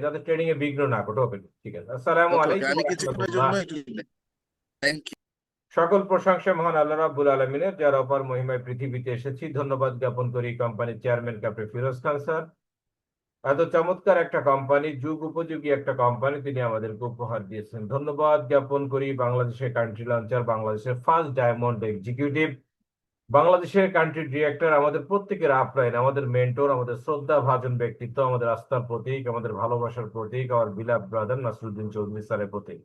যাতে ট্রেনিং এ বিঘ্ন না ঘটে। ওকে, ঠিক আছে। আসসালামু ওকে ওকে, আলাইকুম আমি ওয়া কিছুক্ষণের রাহমাতুল্লাহ। জন্য একটু থ্যাংক ইউ। সকল প্রশংসা মহান আল্লাহ রাব্বুল আলামিনের, যার অপার মহিমায় পৃথিবীতে এসেছি। ধন্যবাদ জ্ঞাপন করি কোম্পানির চেয়ারম্যান ক্যাপ্টেন ফিরোজ খান স্যার। এত চমৎকার একটা কোম্পানি, যুগ উপযোগী একটা কোম্পানি তিনি আমাদেরকে উপহার দিয়েছেন। ধন্যবাদ জ্ঞাপন করি বাংলাদেশের কান্ট্রি লঞ্চার, বাংলাদেশের ফার্স্ট ডায়মন্ড এক্সিকিউটিভ, বাংলাদেশের কান্ট্রি ডিরেক্টর, আমাদের প্রত্যেকের আপলাইন, আমাদের মেন্টর, আমাদের শ্রদ্ধা ভাজন ব্যক্তিত্ব, আমাদের আস্থার প্রতীক, আমাদের ভালোবাসার প্রতীক, আমার বিলাভ ব্রাদার নাসরুদ্দিন চৌধুরী স্যারের প্রতীক,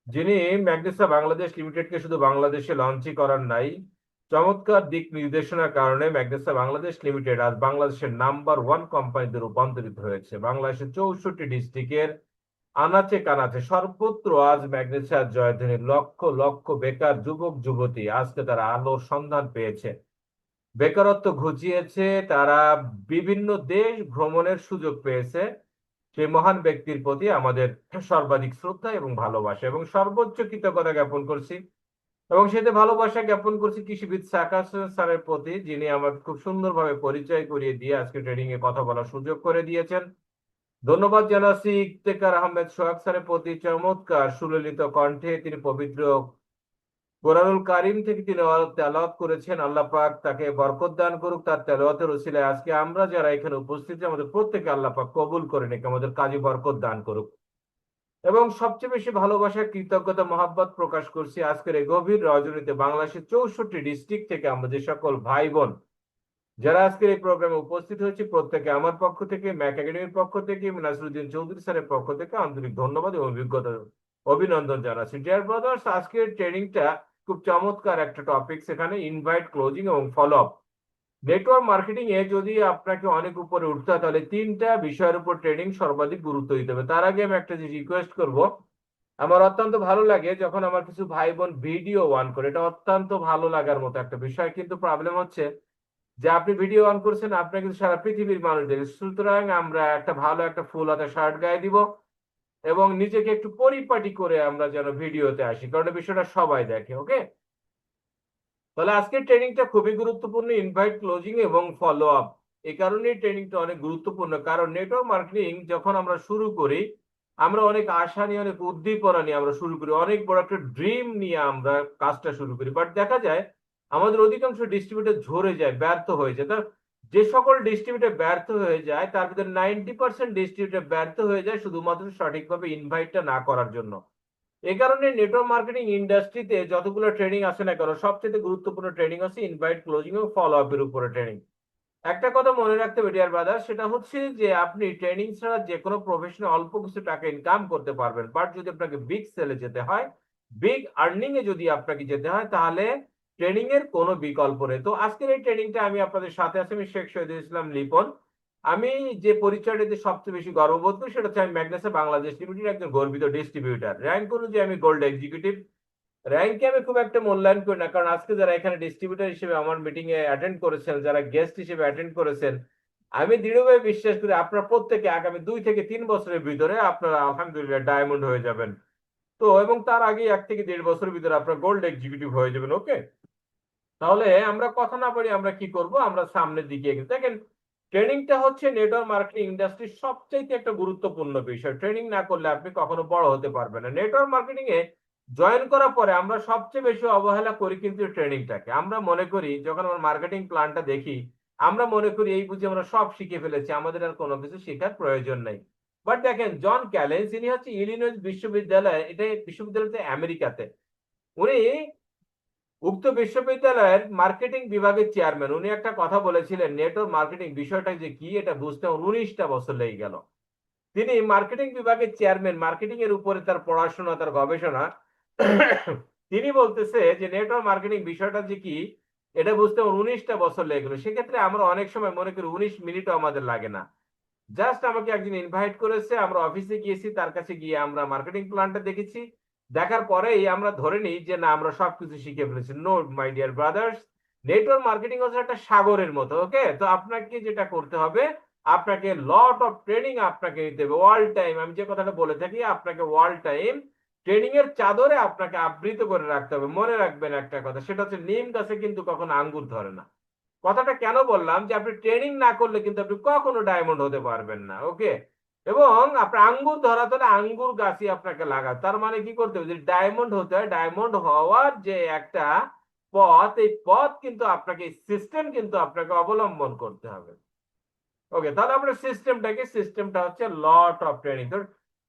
যিনি ম্যাগনেসা বাংলাদেশ লিমিটেডকে শুধু বাংলাদেশে লঞ্চই করার নাই, চমৎকার দিক নির্দেশনার কারণে ম্যাগনেসা বাংলাদেশ লিমিটেড আজ বাংলাদেশের নাম্বার ওয়ান কোম্পানিতে রূপান্তরিত হয়েছে। বাংলাদেশের 64 ডিস্ট্রিক্টের আনাচে কানাচে সর্বত্র আজ ম্যাগনেসিয়ার জয়ধ্বনি। লক্ষ লক্ষ বেকার যুবক যুবতী আজকে তারা আলোর সন্ধান পেয়েছে, বেকারত্ব ঘুচিয়েছে, তারা বিভিন্ন দেশ ভ্রমণের সুযোগ পেয়েছে। সেই মহান ব্যক্তির প্রতি আমাদের সর্বাধিক শ্রদ্ধা এবং ভালোবাসা এবং সর্বোচ্চ কৃতজ্ঞতা জ্ঞাপন করছি। এবং সেটা ভালোবাসা জ্ঞাপন করছি কৃষিবিদ সাকাশ স্যারের প্রতি, যিনি আমাকে খুব সুন্দরভাবে পরিচয় করিয়ে দিয়ে আজকে ট্রেডিং এ কথা বলার সুযোগ করে দিয়েছেন। ধন্যবাদ জানাচ্ছি ইফতেখার আহমেদ সোহাগ স্যারের প্রতি, চমৎকার সুললিত কণ্ঠে তিনি পবিত্র কোরআনুল কারিম থেকে তিনি তেলাওয়াত করেছেন। আল্লাহ পাক তাকে বরকত দান করুক, তার তেলাওয়াতের উসিলায় আজকে আমরা যারা এখানে উপস্থিত আমাদের প্রত্যেকে আল্লাহ পাক কবুল করে নিক, আমাদের কাজে বরকত দান করুক। এবং সবচেয়ে বেশি ভালোবাসা কৃতজ্ঞতা মহাব্বত প্রকাশ করছি আজকের এই গভীর রজনীতে বাংলাদেশের 64 ডিস্ট্রিক্ট থেকে আমরা যে সকল ভাই বোন যারা আজকের এই প্রোগ্রামে উপস্থিত হয়েছে, প্রত্যেকে আমার পক্ষ থেকে, ম্যাক একাডেমির পক্ষ থেকে, নাসরুদ্দিন চৌধুরী স্যারের পক্ষ থেকে আন্তরিক ধন্যবাদ এবং অভিজ্ঞতা অভিনন্দন জানাচ্ছি। ডিয়ার ব্রাদার্স, আজকের ট্রেনিংটা খুব চমৎকার একটা টপিক, সেখানে ইনভাইট, ক্লোজিং এবং ফলো আপ। নেটওয়ার্ক মার্কেটিং এ যদি আপনাকে অনেক উপরে উঠতে হয় তাহলে তিনটা বিষয়ের উপর ট্রেনিং সর্বাধিক গুরুত্ব দিতে হবে। তার আগে আমি একটা জিনিস রিকোয়েস্ট করব, আমার অত্যন্ত ভালো লাগে যখন আমার কিছু ভাই বোন ভিডিও অন করে, এটা অত্যন্ত ভালো লাগার মতো একটা বিষয়। কিন্তু প্রবলেম হচ্ছে যে আপনি ভিডিও অন করছেন, আপনার কিন্তু সারা পৃথিবীর মানুষ দেখে। সুতরাং আমরা একটা ভালো একটা ফুল হাতা শার্ট গায়ে দিব এবং নিজেকে একটু পরিপাটি করে আমরা যেন ভিডিওতে আসি, কারণ এই বিষয়টা সবাই দেখে। ওকে, তাহলে আজকের ট্রেনিংটা খুবই গুরুত্বপূর্ণ, ইনভাইট, ক্লোজিং এবং ফলো আপ। এই কারণেই ট্রেনিংটা অনেক গুরুত্বপূর্ণ, কারণ নেটওয়ার্ক মার্কেটিং যখন আমরা শুরু করি, আমরা অনেক আশা নিয়ে, অনেক উদ্দীপনা নিয়ে আমরা শুরু করি, অনেক বড় একটা ড্রিম নিয়ে আমরা কাজটা শুরু করি। বাট দেখা যায় আমাদের অধিকাংশ ডিস্ট্রিবিউটর ঝরে যায়, ব্যর্থ হয়ে যায়। তা যে সকল ডিস্ট্রিবিউটর ব্যর্থ হয়ে যায় তার ভিতরে 90% ডিস্ট্রিবিউটর ব্যর্থ হয়ে যায় শুধুমাত্র সঠিকভাবে ইনভাইটটা না করার জন্য। এই কারণে নেটওয়ার্ক মার্কেটিং ইন্ডাস্ট্রিতে যতগুলো ট্রেনিং আছে না কেন, সবচেয়ে গুরুত্বপূর্ণ ট্রেনিং হচ্ছে ইনভাইট, ক্লোজিং এবং ফলো আপ এর উপরে ট্রেনিং। একটা কথা মনে রাখতে হবে ডিয়ার ব্রাদার, সেটা হচ্ছে যে আপনি ট্রেনিং ছাড়া যে কোনো প্রফেশনে অল্প কিছু টাকা ইনকাম করতে পারবেন, বাট যদি আপনাকে বিগ সেলে যেতে হয়, বিগ আর্নিং এ যদি আপনাকে যেতে হয়, তাহলে ট্রেনিং এর কোনো বিকল্প নেই। তো আজকের এই ট্রেনিংটা আমি আপনাদের সাথে আছি, আমি শেখ শহীদুল ইসলাম লিপন। আমি যে পরিচয়টাতে সবচেয়ে বেশি গর্ববোধ করি সেটা হচ্ছে আমি ম্যাগনেসা বাংলাদেশ লিমিটেড একজন গর্বিত ডিস্ট্রিবিউটার। র্যাঙ্ক অনুযায়ী আমি গোল্ড এক্সিকিউটিভ। র্যাঙ্কে আমি খুব একটা মূল্যায়ন করি না, কারণ আজকে যারা এখানে ডিস্ট্রিবিউটর হিসেবে আমার মিটিং এ অ্যাটেন্ড করেছেন, যারা গেস্ট হিসেবে অ্যাটেন্ড করেছেন, আমি দৃঢ়ভাবে বিশ্বাস করি আপনারা প্রত্যেকে আগামী 2 থেকে 3 বছরের ভিতরে আপনারা আলহামদুলিল্লাহ ডায়মন্ড হয়ে যাবেন। তো এবং তার আগে 1 থেকে 1.5 বছরের ভিতরে আপনারা গোল্ড এক্সিকিউটিভ হয়ে যাবেন। ওকে, তাহলে আমরা কথা না বলি, আমরা কি করব, আমরা সামনের দিকে এগিয়ে দেখেন। ট্রেনিংটা হচ্ছে নেটওয়ার্ক মার্কেটিং ইন্ডাস্ট্রির সবচাইতে একটা গুরুত্বপূর্ণ বিষয়। ট্রেনিং না করলে আপনি কখনো বড় হতে পারবেন না। নেটওয়ার্ক মার্কেটিং এ জয়েন করার পরে আমরা সবচেয়ে বেশি অবহেলা করি কিন্তু ট্রেনিংটাকে। আমরা মনে করি যখন আমরা মার্কেটিং প্ল্যানটা দেখি, আমরা মনে করি এই বুঝে আমরা সব শিখে ফেলেছি, আমাদের আর কোনো কিছু শেখার প্রয়োজন নেই। বাট দেখেন, জন ক্যালেন্স, ইনি হচ্ছে ইলিনয়েস বিশ্ববিদ্যালয়, এটা বিশ্ববিদ্যালয়তে আমেরিকাতে। উনি উক্ত বিশ্ববিদ্যালয়ের মার্কেটিং বিভাগের চেয়ারম্যান। উনি একটা কথা বলেছিলেন, নেটওয়ার্ক মার্কেটিং বিষয়টা যে কি এটা বুঝতে 19টা বছর লেগে গেল। তিনি মার্কেটিং বিভাগের চেয়ারম্যান, মার্কেটিং এর উপরে তার পড়াশোনা, তার গবেষণা। তিনি বলতেছে যে নেটওয়ার্ক মার্কেটিং বিষয়টা যে কি এটা বুঝতে 19টা বছর লেগে গেল। সেক্ষেত্রে আমরা অনেক সময় মনে করি 19 মিনিটও আমাদের লাগে না। জাস্ট আমাকে একজন ইনভাইট করেছে, আমরা অফিসে গিয়েছি, তার কাছে গিয়ে আমরা মার্কেটিং প্ল্যানটা দেখেছি। দেখার পরেই আমরা ধরে নিই যে না, আমরা সবকিছু শিখে ফেলেছি। No my dear brothers, network marketing হচ্ছে একটা সাগরের মতো। ওকে, তো আপনাকে যেটা করতে হবে, আপনাকে লট অফ ট্রেনিং আপনাকে নিতে হবে ওয়াল টাইম। আমি যে কথাটা বলে থাকি, আপনাকে ওয়াল টাইম ট্রেনিং এর চাদরে আপনাকে আবৃত করে রাখতে হবে। মনে রাখবেন একটা কথা, সেটা হচ্ছে নিম গাছে কিন্তু কখনো আঙ্গুর ধরে না। কথাটা কেন বললাম, যে আপনি ট্রেনিং না করলে কিন্তু আপনি কখনো ডায়মন্ড হতে পারবেন না। ওকে, এবং আপনার আঙ্গুর ধরাতে হলে আঙ্গুর গাছই আপনাকে লাগাতে, তার মানে কি করতে হবে, যদি ডায়মন্ড হতে হয়, ডায়মন্ড হওয়ার যে একটা পথ, এই পথ কিন্তু আপনাকে, সিস্টেম কিন্তু আপনাকে অবলম্বন করতে হবে। ওকে, তাহলে আমরা সিস্টেমটা হচ্ছে লট অফ ট্রেনিং। তো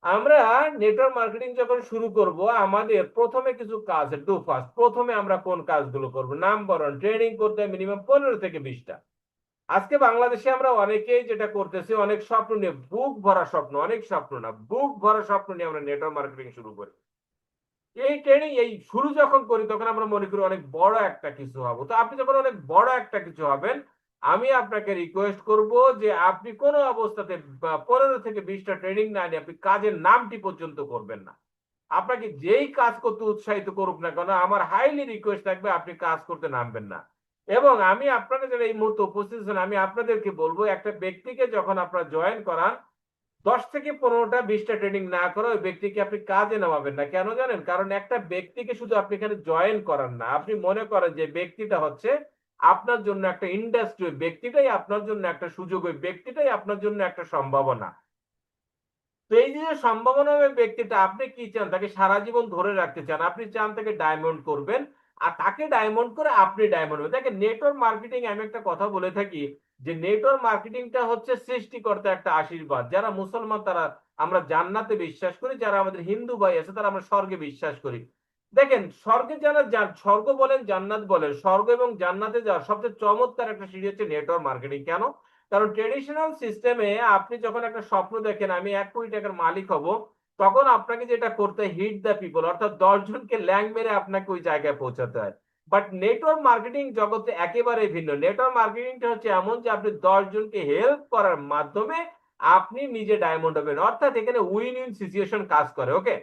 আমরা নেটওয়ার্ক মার্কেটিং যখন শুরু করব, আমাদের প্রথমে কিছু কাজ ডু ফার্স্ট। প্রথমে আমরা কোন কাজগুলো করব? নাম্বার 1, ট্রেনিং করতে হয় মিনিমাম 15 থেকে 20টা। আজকে বাংলাদেশে আমরা অনেকেই যেটা করতেছি, অনেক স্বপ্ন নিয়ে, বুক ভরা স্বপ্ন, অনেক স্বপ্ন না, বুক ভরা স্বপ্ন নিয়ে আমরা নেটওয়ার্ক মার্কেটিং শুরু করি। এই ট্রেনিং এই শুরু যখন করি, তখন আমরা মনে করি অনেক বড় একটা কিছু হবো। তো আপনি যখন অনেক বড় একটা কিছু হবেন, আমি আপনাকে রিকোয়েস্ট করব যে আপনি কোনো অবস্থাতে 15 থেকে 20টা ট্রেনিং না নিয়ে আপনি কাজের নামটি পর্যন্ত করবেন না। আপনাকে যেই কাজ করতে উৎসাহিত করুক না কেন, আমার হাইলি রিকোয়েস্ট থাকবে আপনি কাজ করতে নামবেন না। এবং আমি আপনারা যারা এই মুহূর্তে উপস্থিত আছেন, আমি আপনাদেরকে বলবো, একটা ব্যক্তিকে যখন আপনারা জয়েন করান, 10 থেকে 15টা 20টা ট্রেনিং না করে ওই ব্যক্তিকে আপনি কাজে নামাবেন না। কেন জানেন? কারণ একটা ব্যক্তিকে শুধু আপনি এখানে জয়েন করান না, আপনি মনে করেন যে ব্যক্তিটা হচ্ছে আপনার জন্য একটা ইন্ডাস্ট্রি, ব্যক্তিটাই আপনার জন্য একটা সুযোগ, ওই ব্যক্তিটাই আপনার জন্য একটা সম্ভাবনা। তো এই যে সম্ভাবনা ব্যক্তিটা, আপনি কি চান? তাকে সারা জীবন ধরে রাখতে চান? আপনি চান তাকে ডায়মন্ড করবেন, আর তাকে ডায়মন্ড করে আপনি ডায়মন্ড হবেন। দেখেন, নেটওয়ার্ক মার্কেটিং আমি একটা কথা বলে থাকি যে নেটওয়ার্ক মার্কেটিংটা হচ্ছে সৃষ্টিকর্তা একটা আশীর্বাদ। যারা মুসলমান তারা আমরা জান্নাতে বিশ্বাস করি, যারা আমাদের হিন্দু ভাই আছে তারা আমরা স্বর্গে বিশ্বাস করি। দেখেন, স্বর্গে যারা স্বর্গ বলেন জান্নাত বলেন, স্বর্গ এবং জান্নাতে যাওয়ার সবচেয়ে চমৎকার একটা সিঁড়ি হচ্ছে নেটওয়ার্ক মার্কেটিং। কেন? কারণ ট্রেডিশনাল সিস্টেমে আপনি যখন একটা স্বপ্ন দেখেন আমি 1 কোটি টাকার মালিক হব, তখন আপনাকে যেটা করতে হয়, হিট দ্য পিপল, অর্থাৎ 10 জনকে ল্যাং মেরে আপনাকে ওই জায়গায় পৌঁছাতে হয়। বাট নেটওয়ার্ক মার্কেটিং জগতে একেবারে ভিন্ন। নেটওয়ার্ক মার্কেটিংটা হচ্ছে এমন যে আপনি 10 জনকে হেল্প করার মাধ্যমে আপনি নিজে ডায়মন্ড হবেন, অর্থাৎ এখানে উইন উইন সিচুয়েশন কাজ করে। ওকে,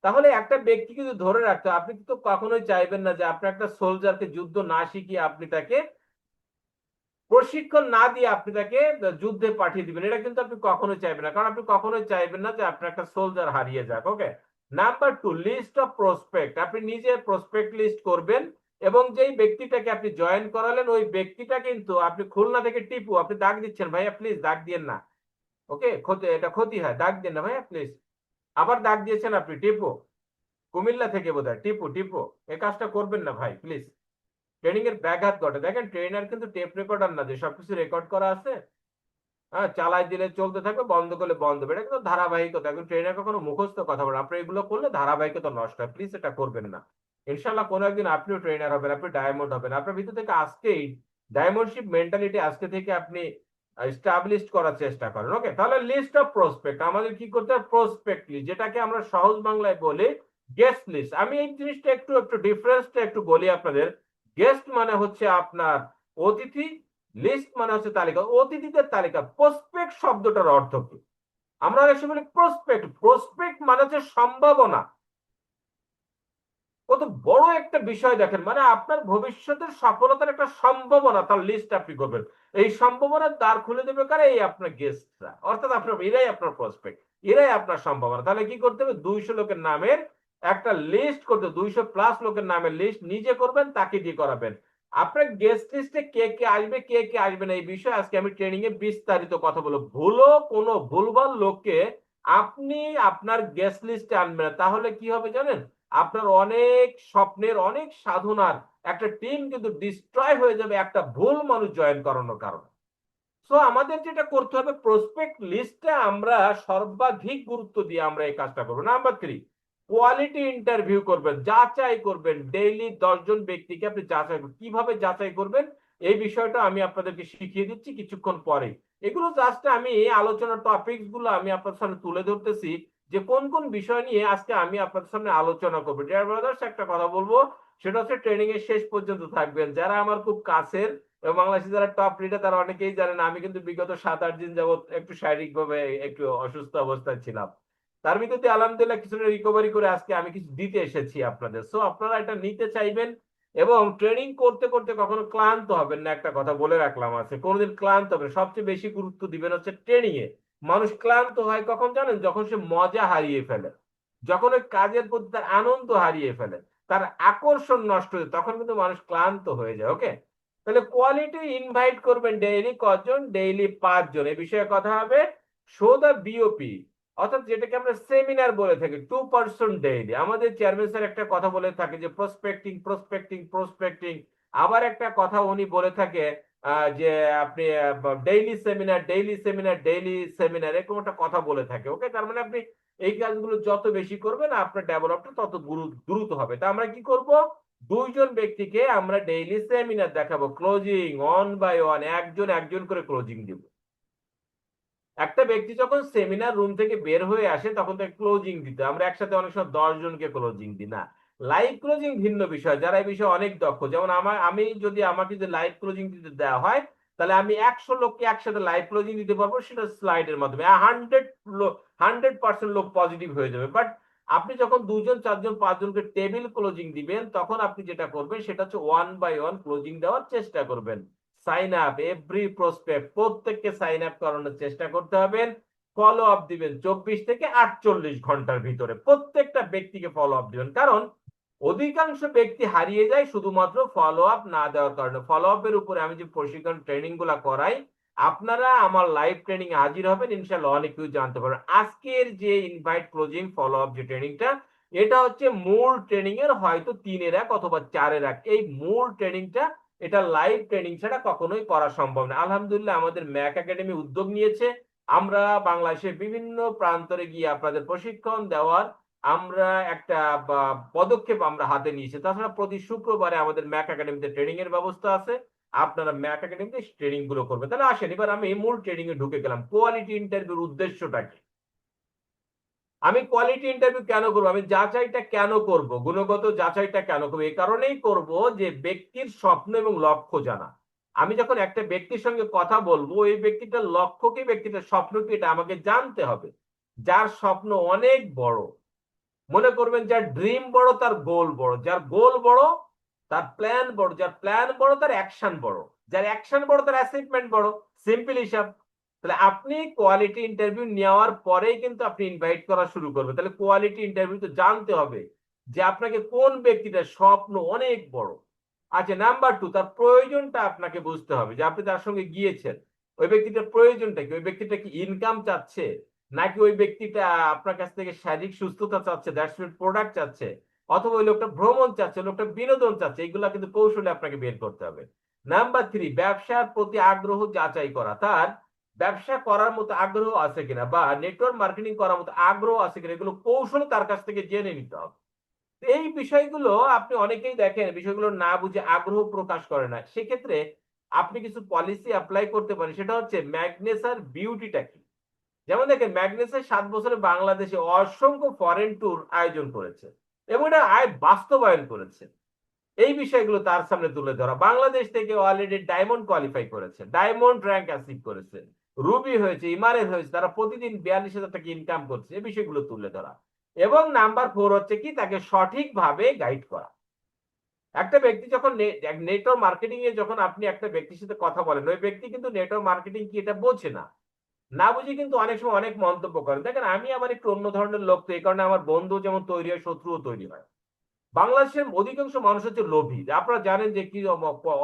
তাহলে একটা ব্যক্তি কিন্তু ধরে রাখতে, আপনি তো কখনোই চাইবেন না যে আপনার একটা সোলজারকে যুদ্ধ না শিখিয়ে আপনি তাকে প্রশিক্ষণ না দিয়ে আপনি তাকে যুদ্ধে পাঠিয়ে দিবেন। এটা কিন্তু আপনি কখনোই চাইবেন না, কারণ আপনি কখনোই চাইবেন না যে আপনার একটা সোলজার হারিয়ে যাক। ওকে, নাম্বার 2, লিস্ট অফ প্রসপেক্ট। আপনি নিজে প্রসপেক্ট লিস্ট করবেন, এবং যেই ব্যক্তিটাকে আপনি জয়েন করালেন ওই ব্যক্তিটা কিন্তু, আপনি খুলনা থেকে টিপু, আপনি দাগ দিচ্ছেন, ভাইয়া প্লিজ দাগ দিয়েন না। ওকে, এটা ক্ষতি হয়, দাগ দেন না ভাইয়া প্লিজ। আবার দাগ দিয়েছেন আপনি টিপু, কুমিল্লা থেকে বোধহয়, টিপু টিপু, এই কাজটা করবেন না ভাই প্লিজ। ট্রেনিং এর ব্যাঘাত ঘটে। দেখেন, ট্রেনার কিন্তু টেপ রেকর্ডার না যে সবকিছু রেকর্ড করা আছে, হ্যাঁ, চালাই দিলে চলতে থাকবে, বন্ধ করলে বন্ধ হবে। এটা কিন্তু ধারাবাহিকতা। এখন ট্রেনার কখনো মুখস্থ কথা বলে, আপনি এগুলো করলে ধারাবাহিকতা নষ্ট হয়। প্লিজ এটা করবেন না। ইনশাল্লাহ কোনো একদিন আপনিও ট্রেনার হবেন, আপনি ডায়মন্ড হবেন। আপনার ভিতর থেকে আজকেই ডায়মন্ডশিপ মেন্টালিটি আজকে থেকে আপনি এস্টাবলিশ করার চেষ্টা করেন। ওকে, তাহলে লিস্ট অফ প্রসপেক্ট আমাদের কি করতে হবে? প্রসপেক্ট লিস্ট, যেটাকে আমরা সহজ বাংলায় বলি গেস্ট লিস্ট। আমি এই জিনিসটা একটু একটু ডিফারেন্সটা একটু বলি আপনাদের। গেস্ট মানে হচ্ছে আপনার অতিথি, লিস্ট মানে হচ্ছে তালিকা, অতিথিদের তালিকা। প্রসপেক্ট শব্দটার অর্থ কি? আমরা অনেক সময় বলি প্রসপেক্ট, প্রসপেক্ট মানে হচ্ছে সম্ভাবনা। কত বড় একটা বিষয় দেখেন, মানে আপনার ভবিষ্যতের সফলতার একটা সম্ভাবনা, তার লিস্ট আপনি করবেন। এই সম্ভাবনার দ্বার খুলে দেবে কারা? এই আপনার গেস্টরা, অর্থাৎ আপনার এরাই আপনার প্রসপেক্ট, এরাই আপনার সম্ভাবনা। তাহলে কি করতে হবে? 200 লোকের নামের একটা লিস্ট করতে, 200+ লোকের নামের লিস্ট নিজে করবেন, তাকে দিয়ে করাবেন। আপনার গেস্ট লিস্টে কে কে আসবে, কে কে আসবে না, এই বিষয়ে আজকে আমি ট্রেনিং এ বিস্তারিত কথা বলবো। কোনো ভুলভাল লোককে আপনি আপনার গেস্ট লিস্টে আনবেন না, তাহলে কি হবে জানেন? আপনার অনেক স্বপ্নের, অনেক সাধনার একটা টিম কিন্তু ডিস্ট্রয় হয়ে যাবে একটা ভুল মানুষ জয়েন করানোর কারণে। সো আমাদের যেটা করতে হবে, প্রসপেক্ট লিস্টে আমরা সর্বাধিক গুরুত্ব দিয়ে আমরা এই কাজটা করবো। নাম্বার 3, কোয়ালিটি ইন্টারভিউ করবেন, যাচাই করবেন। ডেইলি 10 জন ব্যক্তিকে আপনি যাচাই করবেন। কিভাবে যাচাই করবেন এই বিষয়টা আমি আপনাদেরকে শিখিয়ে দিচ্ছি কিছুক্ষণ পরে। এগুলো জাস্ট আমি আলোচনার টপিকস গুলো আমি আপনার সামনে তুলে ধরতেছি, যে কোন কোন বিষয় নিয়ে আজকে আমি আপনাদের সামনে আলোচনা করবো। ডিয়ার ব্রাদার্স, একটা কথা বলবো, সেটা হচ্ছে ট্রেনিং এর শেষ পর্যন্ত থাকবেন। যারা আমার খুব কাছের এবং বাংলাদেশে যারা টপ লিডার, তারা অনেকেই জানেন আমি কিন্তু বিগত 7-8 দিন যাবত একটু শারীরিক ভাবে একটু অসুস্থ অবস্থায় ছিলাম। তার ভিতরে আলহামদুলিল্লাহ কিছুটা রিকভারি করে আজকে আমি কিছু দিতে এসেছি আপনাদের। সো আপনারা এটা নিতে চাইবেন, এবং ট্রেনিং করতে করতে কখনো ক্লান্ত হবেন না, একটা কথা বলে রাখলাম আছে, কোনোদিন ক্লান্ত হবে। সবচেয়ে বেশি গুরুত্ব দিবেন হচ্ছে ট্রেনিং এ। মানুষ ক্লান্ত হয় কখন জানেন? যখন সে মজা হারিয়ে ফেলে, যখন ওই কাজের প্রতি তার আনন্দ হারিয়ে ফেলে, তার আকর্ষণ নষ্ট হয়ে, তখন কিন্তু মানুষ ক্লান্ত হয়ে যায়। ওকে, তাহলে কোয়ালিটি ইনভাইট করবেন ডেইলি কজন? ডেইলি 5 জন। এই বিষয়ে কথা হবে। শো দ্য বিওপি, অর্থাৎ যেটাকে আমরা সেমিনার বলে থাকি 2% ডেইলি। আমাদের চেয়ারম্যান স্যার একটা কথা বলে থাকে যে প্রসপেক্টিং প্রসপেক্টিং প্রসপেক্টিং। আবার একটা কথা উনি বলে থাকে যে আপনি daily seminar daily seminar daily seminar, এরকম একটা কথা বলে থাকে। ওকে, তার মানে আপনি এই কাজগুলো যত বেশি করবেন আপনার ডেভেলপটা তত দ্রুত হবে। তা আমরা কি করব, দুইজন ব্যক্তিকে আমরা ডেইলি সেমিনার দেখাবো, ক্লোজিং ওয়ান বাই ওয়ান, একজন একজন করে ক্লোজিং দিব। একটা ব্যক্তি যখন সেমিনার রুম থেকে বের হয়ে আসে তখন তাকে ক্লোজিং দিতে, আমরা একসাথে অনেক সময় 10 জনকে ক্লোজিং দিই না। লাইভ ক্লোজিং ভিন্ন বিষয়, যারা এই বিষয়ে অনেক দক্ষ, যেমন আমি যদি আমাকে যদি লাইভ ক্লোজিং দিতে দেওয়া হয় তাহলে আমি 100 লোককে একসাথে লাইভ ক্লোজিং দিতে পারবো, সেটা স্লাইডের মাধ্যমে 100% লোক পজিটিভ হয়ে যাবে। বাট আপনি যখন 2 জন 4 জন 5 জনকে টেবিল ক্লোজিং দিবেন তখন আপনি যেটা করবেন সেটা হচ্ছে ওয়ান বাই ওয়ান ক্লোজিং দেওয়ার চেষ্টা করবেন। সাইন আপ এভরি প্রসপেক্ট, প্রত্যেককে সাইন আপ করানোর চেষ্টা করতে হবে। ফলো আপ দিবেন 24 থেকে 48 ঘন্টার ভিতরে, প্রত্যেকটা ব্যক্তিকে ফলো আপ দিবেন। কারণ অধিকাংশ ব্যক্তি হারিয়ে যায় শুধুমাত্র ফলো আপ না দেওয়ার কারণে। ফলো আপের উপরে আমি যে প্রশিক্ষণ ট্রেনিং গুলা করাই, আপনারা আমার লাইভ ট্রেনিং এ হাজির হবেন, ইনশাল্লাহ অনেক কিছু জানতে পারবেন। আজকের যে ইনভাইট ক্লোজিং ফলো আপ যে ট্রেনিংটা, এটা হচ্ছে মূল ট্রেনিং এর হয়তো 3-এর 1 অথবা 4-এর 1। এই মূল ট্রেনিংটা, এটা লাইভ ট্রেনিং ছাড়া কখনোই করা সম্ভব না। আলহামদুলিল্লাহ আমাদের ম্যাক একাডেমি উদ্যোগ নিয়েছে, আমরা বাংলাদেশের বিভিন্ন প্রান্তরে গিয়ে আপনাদের প্রশিক্ষণ দেওয়ার আমরা একটা পদক্ষেপ আমরা হাতে নিয়েছি। তাছাড়া প্রতি শুক্রবারে আমাদের ম্যাক একাডেমিতে ট্রেনিং এর ব্যবস্থা আছে, আপনারা ম্যাক একাডেমিতে ট্রেনিং গুলো করবেন। তাহলে আসেন এবার আমি মূল ট্রেনিং এ ঢুকে গেলাম। কোয়ালিটি ইন্টারভিউর উদ্দেশ্যটা কি? আমি কোয়ালিটি ইন্টারভিউ কেন করবো, আমি যাচাইটা কেন করব, গুণগত যাচাইটা কেন করবো? এই কারণেই করব যে ব্যক্তির স্বপ্ন এবং লক্ষ্য জানা। আমি যখন একটা ব্যক্তির সঙ্গে কথা বলবো, ওই ব্যক্তিটার লক্ষ্য কি, ব্যক্তিটার স্বপ্ন কি, এটা আমাকে জানতে হবে। যার স্বপ্ন অনেক বড়, মনে করবেন যার ড্রিম বড় তার গোল বড়, যার গোল বড় তার প্ল্যান বড়, যার প্ল্যান বড় তার অ্যাকশন বড়, যার অ্যাকশন বড় তার অ্যাচিভমেন্ট বড়। সিম্পল হিসাব। তাহলে আপনি কোয়ালিটি ইন্টারভিউ নেওয়ার পরেই কিন্তু আপনি ইনভাইট করা শুরু করবেন। তাহলে কোয়ালিটি ইন্টারভিউ তো জানতে হবে যে আপনাকে কোন ব্যক্তিটার স্বপ্ন অনেক বড়। আচ্ছা, নাম্বার 2, তার প্রয়োজনটা আপনাকে বুঝতে হবে, যে আপনি তার সঙ্গে গিয়েছেন, ওই ব্যক্তিটার প্রয়োজনটা কি? ওই ব্যক্তিটা কি ইনকাম চাচ্ছে, নাকি ওই ব্যক্তিটা আপনার কাছ থেকে শারীরিক সুস্থতা চাচ্ছে, দ্যাটস মিন প্রোডাক্ট চাচ্ছে, অথবা ওই লোকটা ভ্রমণ চাচ্ছে, ওই লোকটা বিনোদন চাচ্ছে? এগুলা কিন্তু কৌশলে আপনাকে বের করতে হবে। নাম্বার 3, ব্যবসার প্রতি আগ্রহ যাচাই করা, তার ব্যবসা করার মতো আগ্রহ আছে কিনা, বা নেটওয়ার্ক মার্কেটিং করার মতো আগ্রহ আছে কিনা, এগুলো কৌশলে তার কাছ থেকে জেনে নিতে হবে। এই বিষয়গুলো আপনি অনেকেই দেখেন বিষয়গুলো না বুঝে আগ্রহ প্রকাশ করে না। সেক্ষেত্রে আপনি কিছু পলিসি অ্যাপ্লাই করতে পারেন, সেটা হচ্ছে ম্যাগনেসার বিউটিটা কি। যেমন দেখেন, ম্যাগনেসার 7 বছরে বাংলাদেশে অসংখ্য ফরেন ট্যুর আয়োজন করেছে এবং এটা বাস্তবায়ন করেছে। এই বিষয়গুলো তার সামনে তুলে ধরা। বাংলাদেশ থেকে অলরেডি ডায়মন্ড কোয়ালিফাই করেছে, ডায়মন্ড র্যাঙ্ক অ্যাচিভ করেছে, রুবি হয়েছে, ইমারেল হয়েছে, তারা প্রতিদিন 42,000 টাকা ইনকাম করছে। এই বিষয়গুলো তুলে ধরা। এবং নাম্বার 4 হচ্ছে কি, তাকে সঠিকভাবে গাইড করা। একটা ব্যক্তি যখন নেটওয়ার্ক মার্কেটিং এ যখন আপনি একটা ব্যক্তির সাথে কথা বলেন, ওই ব্যক্তি কিন্তু নেটওয়ার্ক মার্কেটিং কি এটা বোঝে না, না বুঝে কিন্তু অনেক সময় অনেক মন্তব্য করেন। দেখেন, আমি আবার একটু অন্য ধরনের লোক, তো এই কারণে আমার বন্ধু যেমন তৈরি হয়, শত্রুও তৈরি হয়। বাংলাদেশের অধিকাংশ মানুষ হচ্ছে লোভী। আপনারা জানেন যে কি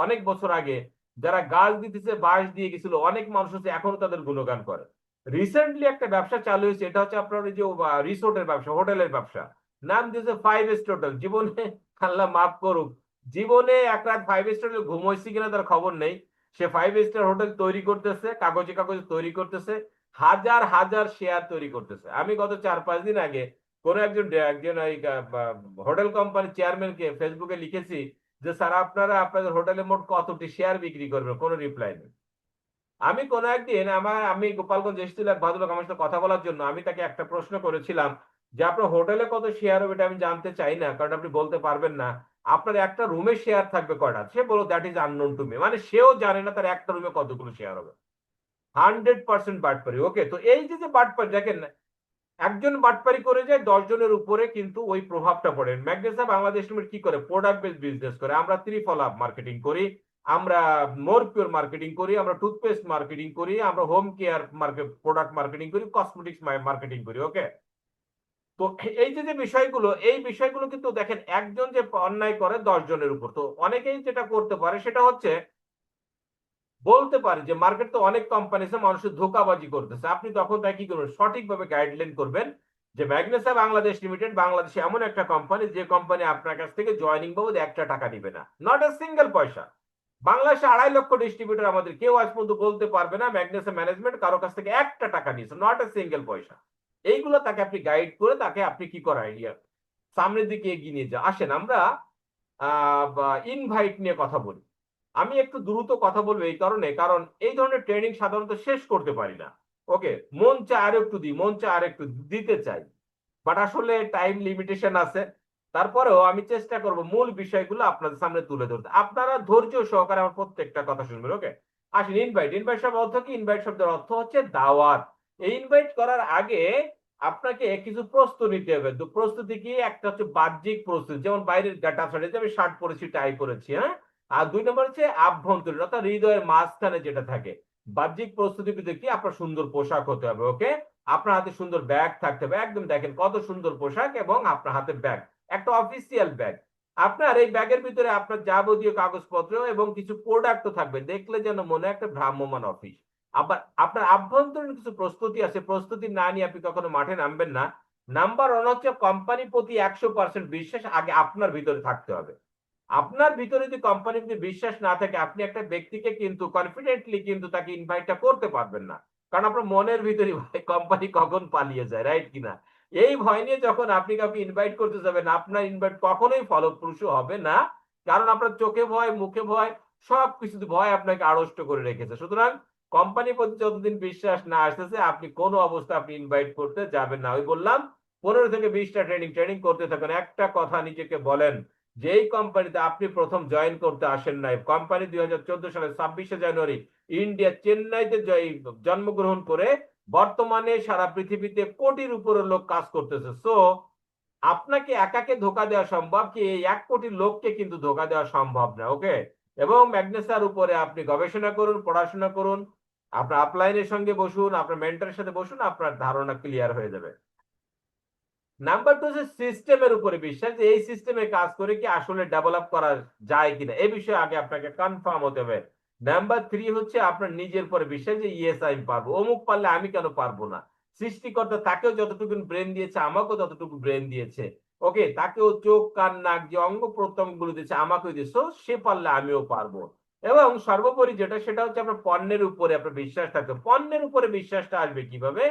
অনেক বছর আগে যারা গাছ দিতেছে বাঁশ দিয়ে গেছিল, অনেক মানুষ হচ্ছে এখনো তাদের গুণগান করে। রিসেন্টলি একটা ব্যবসা চালু হয়েছে, এটা হচ্ছে আপনার ওই যে রিসোর্টের ব্যবসা, হোটেলের ব্যবসা। নাম দিয়েছে 5 স্টার হোটেল। জীবনে আল্লাহ মাফ করুক, জীবনে এক রাত 5 স্টার ঘুম হয়েছে কিনা তার খবর নেই। সে 5 স্টার হোটেল তৈরি করতেছে, কাগজে কাগজে তৈরি করতেছে, হাজার হাজার শেয়ার তৈরি করতেছে। আমি গত 4-5 দিন আগে কোন একজন একজন হোটেল কোম্পানির চেয়ারম্যানকে ফেসবুকে লিখেছি যে স্যার, আপনারা আপনাদের হোটেলে মোট কতটি শেয়ার বিক্রি করবেন? কোনো রিপ্লাই নেই। আমি কোন একদিন আমি গোপালগঞ্জ এসেছিল এক ভদ্রলোক আমার সাথে কথা বলার জন্য, আমি তাকে একটা প্রশ্ন করেছিলাম যে আপনার হোটেলে কত শেয়ার হবে, এটা আমি জানতে চাই না, কারণ আপনি বলতে পারবেন না। আপনার একটা রুমে শেয়ার থাকবে কয়টা? সে বলো that is unknown to me. মানে সেও জানে না তার একটা রুমে কতগুলো শেয়ার হবে। 100% বাটপারি। ওকে, তো এই যে যে বাটপারি, দেখেন একজন বাটপারি করে যায় 10 জনের উপরে কিন্তু ওই প্রভাবটা পড়ে। ম্যাগনেসা বাংলাদেশ লিমিটেড কি করে? প্রোডাক্ট বেস বিজনেস করে। আমরা ত্রিফলা মার্কেটিং করি, আমরা মোর পিওর মার্কেটিং করি, আমরা টুথপেস্ট মার্কেটিং করি, আমরা home care market product marketing করি, কসমেটিক্স মার্কেটিং করি। ওকে, তো এই যে যে বিষয়গুলো, এই বিষয়গুলো কিন্তু দেখেন একজন যে অন্যায় করে 10 জনের উপর। তো অনেকেই যেটা করতে পারে সেটা হচ্ছে বলতে পারি যে মার্কেট তো অনেক কোম্পানি আছে, মানুষের ধোকাবাজি করতেছে, আপনি তখন তাই কি করবেন, সঠিকভাবে গাইডলাইন করবেন যে ম্যাগনেসা বাংলাদেশ লিমিটেড বাংলাদেশে এমন একটা কোম্পানি যে কোম্পানি আপনার কাছ থেকে জয়নিং বাবদ একটা টাকা নিবে না, নট এ সিঙ্গেল পয়সা। বাংলাদেশে 2.5 লক্ষ ডিস্ট্রিবিউটর, আমাদের কেউ আজ পর্যন্ত বলতে পারবে না ম্যাগনেসা ম্যানেজমেন্ট কারো কাছ থেকে একটা টাকা নিয়েছে, নট এ সিঙ্গেল পয়সা। এইগুলো তাকে আপনি গাইড করে তাকে আপনি কি করা আইডিয়া সামনের দিকে এগিয়ে নিয়ে যা। আসেন আমরা ইনভাইট নিয়ে কথা বলি। আমি একটু দ্রুত কথা বলবো এই কারণে, কারণ এই ধরনের ট্রেনিং সাধারণত শেষ করতে পারি না। ওকে, মন চায় আর একটু দিই, মন চায় আর একটু দিতে চাই, বাট আসলে টাইম লিমিটেশন আছে। তারপরেও আমি চেষ্টা করব মূল বিষয়গুলো আপনাদের সামনে তুলে ধরতে, আপনারা ধৈর্য সহকারে আমার প্রত্যেকটা কথা শুনবেন। ওকে, আসেন ইনভাইট। ইনভাইট শব্দের অর্থ কি? ইনভাইট শব্দের অর্থ হচ্ছে দাওয়াত। এই ইনভাইট করার আগে আপনাকে কিছু প্রস্তুতি নিতে হবে। তো প্রস্তুতি কি? একটা হচ্ছে বাহ্যিক প্রস্তুতি, যেমন বাইরের গাটা ছাড়ে, আমি শার্ট পরেছি, টাই পরেছি, হ্যাঁ। আর 2 নম্বর হচ্ছে আভ্যন্তরীণ, অর্থাৎ হৃদয়ের মাঝখানে যেটা থাকে। বাহ্যিক প্রস্তুতির ভিতরে কি? আপনার সুন্দর পোশাক হতে হবে। ওকে, আপনার হাতে সুন্দর ব্যাগ থাকতে হবে, একদম দেখেন কত সুন্দর পোশাক এবং আপনার হাতে ব্যাগ, একটা অফিসিয়াল ব্যাগ। আপনার এই ব্যাগের ভিতরে আপনার যাবতীয় কাগজপত্র এবং কিছু প্রোডাক্টও থাকবে, দেখলে যেন মনে হয় একটা ভ্রাম্যমাণ অফিস। আবার আপনার আভ্যন্তরীণ কিছু প্রস্তুতি আছে, প্রস্তুতি না নিয়ে আপনি কখনো মাঠে নামবেন না। নাম্বার 1 হচ্ছে কোম্পানির প্রতি 100% বিশ্বাস আগে আপনার ভিতরে থাকতে হবে। আপনার ভিতরে যদি কোম্পানির প্রতি বিশ্বাস না থাকে, আপনি একটা ব্যক্তিকে কিন্তু কনফিডেন্টলি কিন্তু তাকে ইনভাইটটা করতে পারবেন না, কারণ আপনার মনের ভিতরে কোম্পানি কখন পালিয়ে যায়, রাইট কিনা? এই ভয় নিয়ে যখন আপনি কাউকে ইনভাইট করতে যাবেন, আপনার ইনভাইট কখনোই ফলপ্রসূ হবে না, কারণ আপনার চোখে ভয়, মুখে ভয়, সবকিছুতে ভয় আপনাকে আড়ষ্ট করে রেখেছে। সুতরাং কোম্পানির প্রতি যতদিন বিশ্বাস না আসতেছে, আপনি কোনো অবস্থা আপনি ইনভাইট করতে যাবেন না। ওই বললাম 15 থেকে 20টা ট্রেনিং ট্রেনিং করতে থাকুন। একটা কথা নিজেকে বলেন, যেই কোম্পানিতে আপনি প্রথম জয়েন করতে আসেন নাই, কোম্পানি 2014 সালের 26শে জানুয়ারি ইন্ডিয়া চেন্নাইতে জন্মগ্রহণ করে বর্তমানে সারা পৃথিবীতে কোটির উপরে লোক কাজ করতেছে। সো আপনাকে একাকে ধোকা দেওয়া সম্ভব কি? এই 1 কোটি লোককে কিন্তু ধোকা দেওয়া সম্ভব না। ওকে, এবং ম্যাগনেসার উপরে আপনি গবেষণা করুন, পড়াশোনা করুন, আপনার আপলাইনের সঙ্গে বসুন, আপনার মেন্টরের সাথে বসুন, আপনার ধারণা ক্লিয়ার হয়ে যাবে। নাম্বার 2 হচ্ছে সিস্টেমের উপরে বিশ্বাস, যে এই সিস্টেমে কাজ করে কি আসলে ডেভেলপ করা যায় কিনা, এই বিষয়ে আগে আপনাকে কনফার্ম হতে হবে। নাম্বার 3 হচ্ছে আপনার নিজের উপরে বিশ্বাস, যে ইয়েস আমি পারবো, অমুক পারলে আমি কেন পারবো না। সৃষ্টিকর্তা তাকেও যতটুকু ব্রেন দিয়েছে আমাকেও ততটুকু ব্রেন দিয়েছে। ওকে, তাকেও চোখ কান নাক যে অঙ্গ প্রত্যঙ্গ গুলো দিয়েছে আমাকেও দিয়েছে, so সে পারলে আমিও পারবো। এবং সর্বোপরি যেটা, সেটা হচ্ছে আপনার পণ্যের উপরে আপনার বিশ্বাস থাকবে। পণ্যের উপরে বিশ্বাসটা আসবে কিভাবে?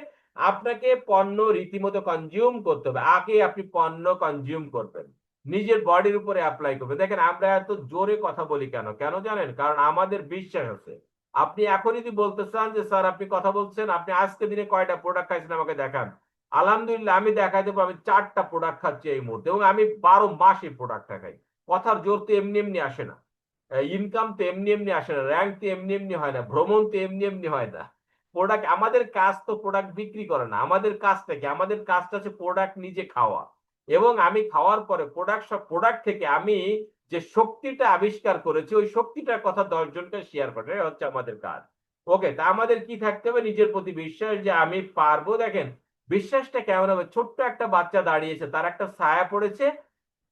আপনাকে পণ্য রীতিমতো কনজিউম করতে হবে, আগে আপনি পণ্য কনজিউম করবেন, নিজের বডির উপরে অ্যাপ্লাই করবেন। দেখেন আমরা এত জোরে কথা বলি কেন, কেন জানেন? কারণ আমাদের বিশ্বাস আছে। আপনি এখন যদি বলতে চান যে স্যার আপনি কথা বলছেন, আপনি আজকে দিনে কয়টা প্রোডাক্ট খাইছেন আমাকে দেখান, আলহামদুলিল্লাহ আমি দেখাই দেবো আমি 4টা প্রোডাক্ট খাচ্ছি এই মুহূর্তে, এবং আমি 12 মাস এই প্রোডাক্টটা খাই। কথার জোর তো এমনি এমনি আসে না, ইনকাম তো এমনি এমনি আসে না, র্যাঙ্ক তো এমনি এমনি হয় না, ভ্রমণ তো এমনি এমনি হয় না। প্রোডাক্ট, আমাদের কাজ তো প্রোডাক্ট বিক্রি করে না, আমাদের কাজটা কি? আমাদের কাজটা হচ্ছে প্রোডাক্ট নিজে খাওয়া, এবং আমি খাওয়ার পরে প্রোডাক্ট থেকে আমি যে শক্তিটা আবিষ্কার করেছি, ওই শক্তিটার কথা 10 জনকে শেয়ার করা, এটা হচ্ছে আমাদের কাজ। ওকে, তা আমাদের কি থাকতে হবে? নিজের প্রতি বিশ্বাস, যে আমি পারবো। দেখেন বিশ্বাসটা কেমন হবে? ছোট্ট একটা বাচ্চা দাঁড়িয়েছে, তার একটা ছায়া পড়েছে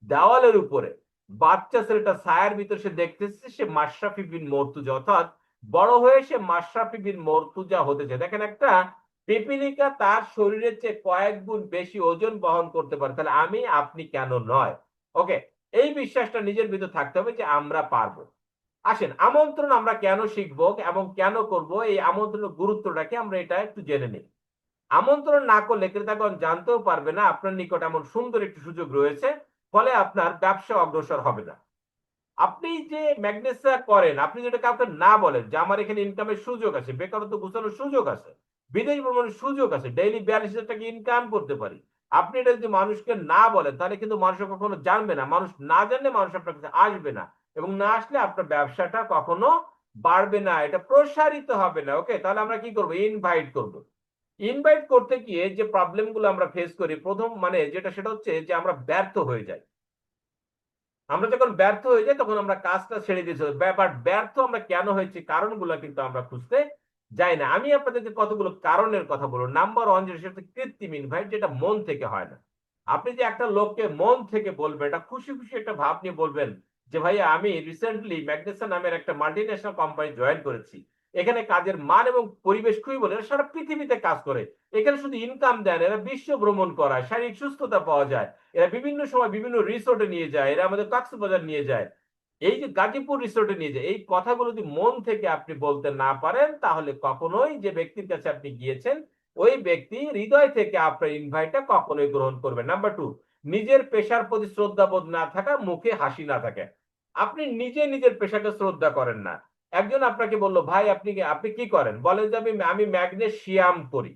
দেওয়ালের উপরে, বাচ্চা ছেলেটা ছায়ার ভিতর সে দেখতেছে সে মাশরাফি বিন মর্তুজা, অর্থাৎ বড় হয়ে সে মাশরাফি বিন মর্তুজা হতে চায়। দেখেন একটা পিপিলিকা তার শরীরের চেয়ে কয়েক গুণ বেশি ওজন বহন করতে পারে, তাহলে আমি আপনি কেন নয়? ওকে, এই বিশ্বাসটা নিজের ভিতর থাকতে হবে যে আমরা পারবো। আসেন আমন্ত্রণ আমরা কেন শিখবো এবং কেন করব, এই আমন্ত্রণের গুরুত্বটাকে আমরা এটা একটু জেনে নিই। আমন্ত্রণ না করলে ক্রেতাগণ জানতেও পারবে না আপনার নিকট এমন সুন্দর একটি সুযোগ রয়েছে, ফলে আপনার ব্যবসা অগ্রসর হবে না। আপনি যে ম্যাগনেসিয়া করেন, আপনি যেটা কাউকে না বলেন যে আমার এখানে ইনকামের সুযোগ আছে, বেকারত্ব ঘুচানোর সুযোগ আছে, বিদেশ ভ্রমণের সুযোগ আছে, ডেইলি 42,000 টাকা ইনকাম করতে পারি, আপনি এটা যদি মানুষকে না বলেন, তাহলে কিন্তু মানুষ কখনো জানবে না। মানুষ না জানলে মানুষ আপনার কাছে আসবে না, এবং না আসলে আপনার ব্যবসাটা কখনো বাড়বে না, এটা প্রসারিত হবে না। ওকে, তাহলে আমরা কি করবো? ইনভাইট করব। ইনভাইট করতে গিয়ে যে প্রবলেম গুলো আমরা ফেস করি, প্রথম মানে যেটা, সেটা হচ্ছে যে আমরা ব্যর্থ হয়ে যাই। আমরা যখন ব্যর্থ হয়ে যাই তখন আমরা কাজটা ছেড়ে দিতে হবে। ব্যাপার ব্যর্থ আমরা কেন হয়েছি, কারণগুলো কিন্তু আমরা খুঁজতে যাই না। আমি আপনাদেরকে কতগুলো কারণের কথা বলবো। নাম্বার 1 যেটা, সেটা কৃত্রিম ইনভাইট, যেটা মন থেকে হয় না। আপনি যে একটা লোককে মন থেকে বলবেন, এটা খুশি খুশি একটা ভাব নিয়ে বলবেন যে ভাই আমি রিসেন্টলি ম্যাগনেসা নামের একটা মাল্টিন্যাশনাল কোম্পানি জয়েন করেছি, এখানে কাজের মান এবং পরিবেশ খুবই বলে, এরা সারা পৃথিবীতে কাজ করে, এখানে শুধু ইনকাম দেন, এরা বিশ্ব ভ্রমণ করায়, শারীরিক সুস্থতা পাওয়া যায়, এরা বিভিন্ন সময় বিভিন্ন রিসোর্টে নিয়ে যায়, এরা আমাদের কক্সবাজার নিয়ে যায়, এই যে গাজীপুর রিসোর্টে নিয়ে যায়, এই কথাগুলো যদি মন থেকে আপনি বলতে না পারেন, তাহলে কখনোই যে ব্যক্তির কাছে আপনি গিয়েছেন ওই ব্যক্তি হৃদয় থেকে আপনার ইনভাইটটা কখনোই গ্রহণ করবে। নাম্বার টু, নিজের পেশার প্রতি শ্রদ্ধাবোধ না থাকা, মুখে হাসি না থাকে, আপনি নিজে নিজের পেশাকে শ্রদ্ধা করেন না। একজন আপনাকে বললো ভাই আপনি আপনি কি করেন, বলেন যে আমি আমি ম্যাগনেসিয়াম করি।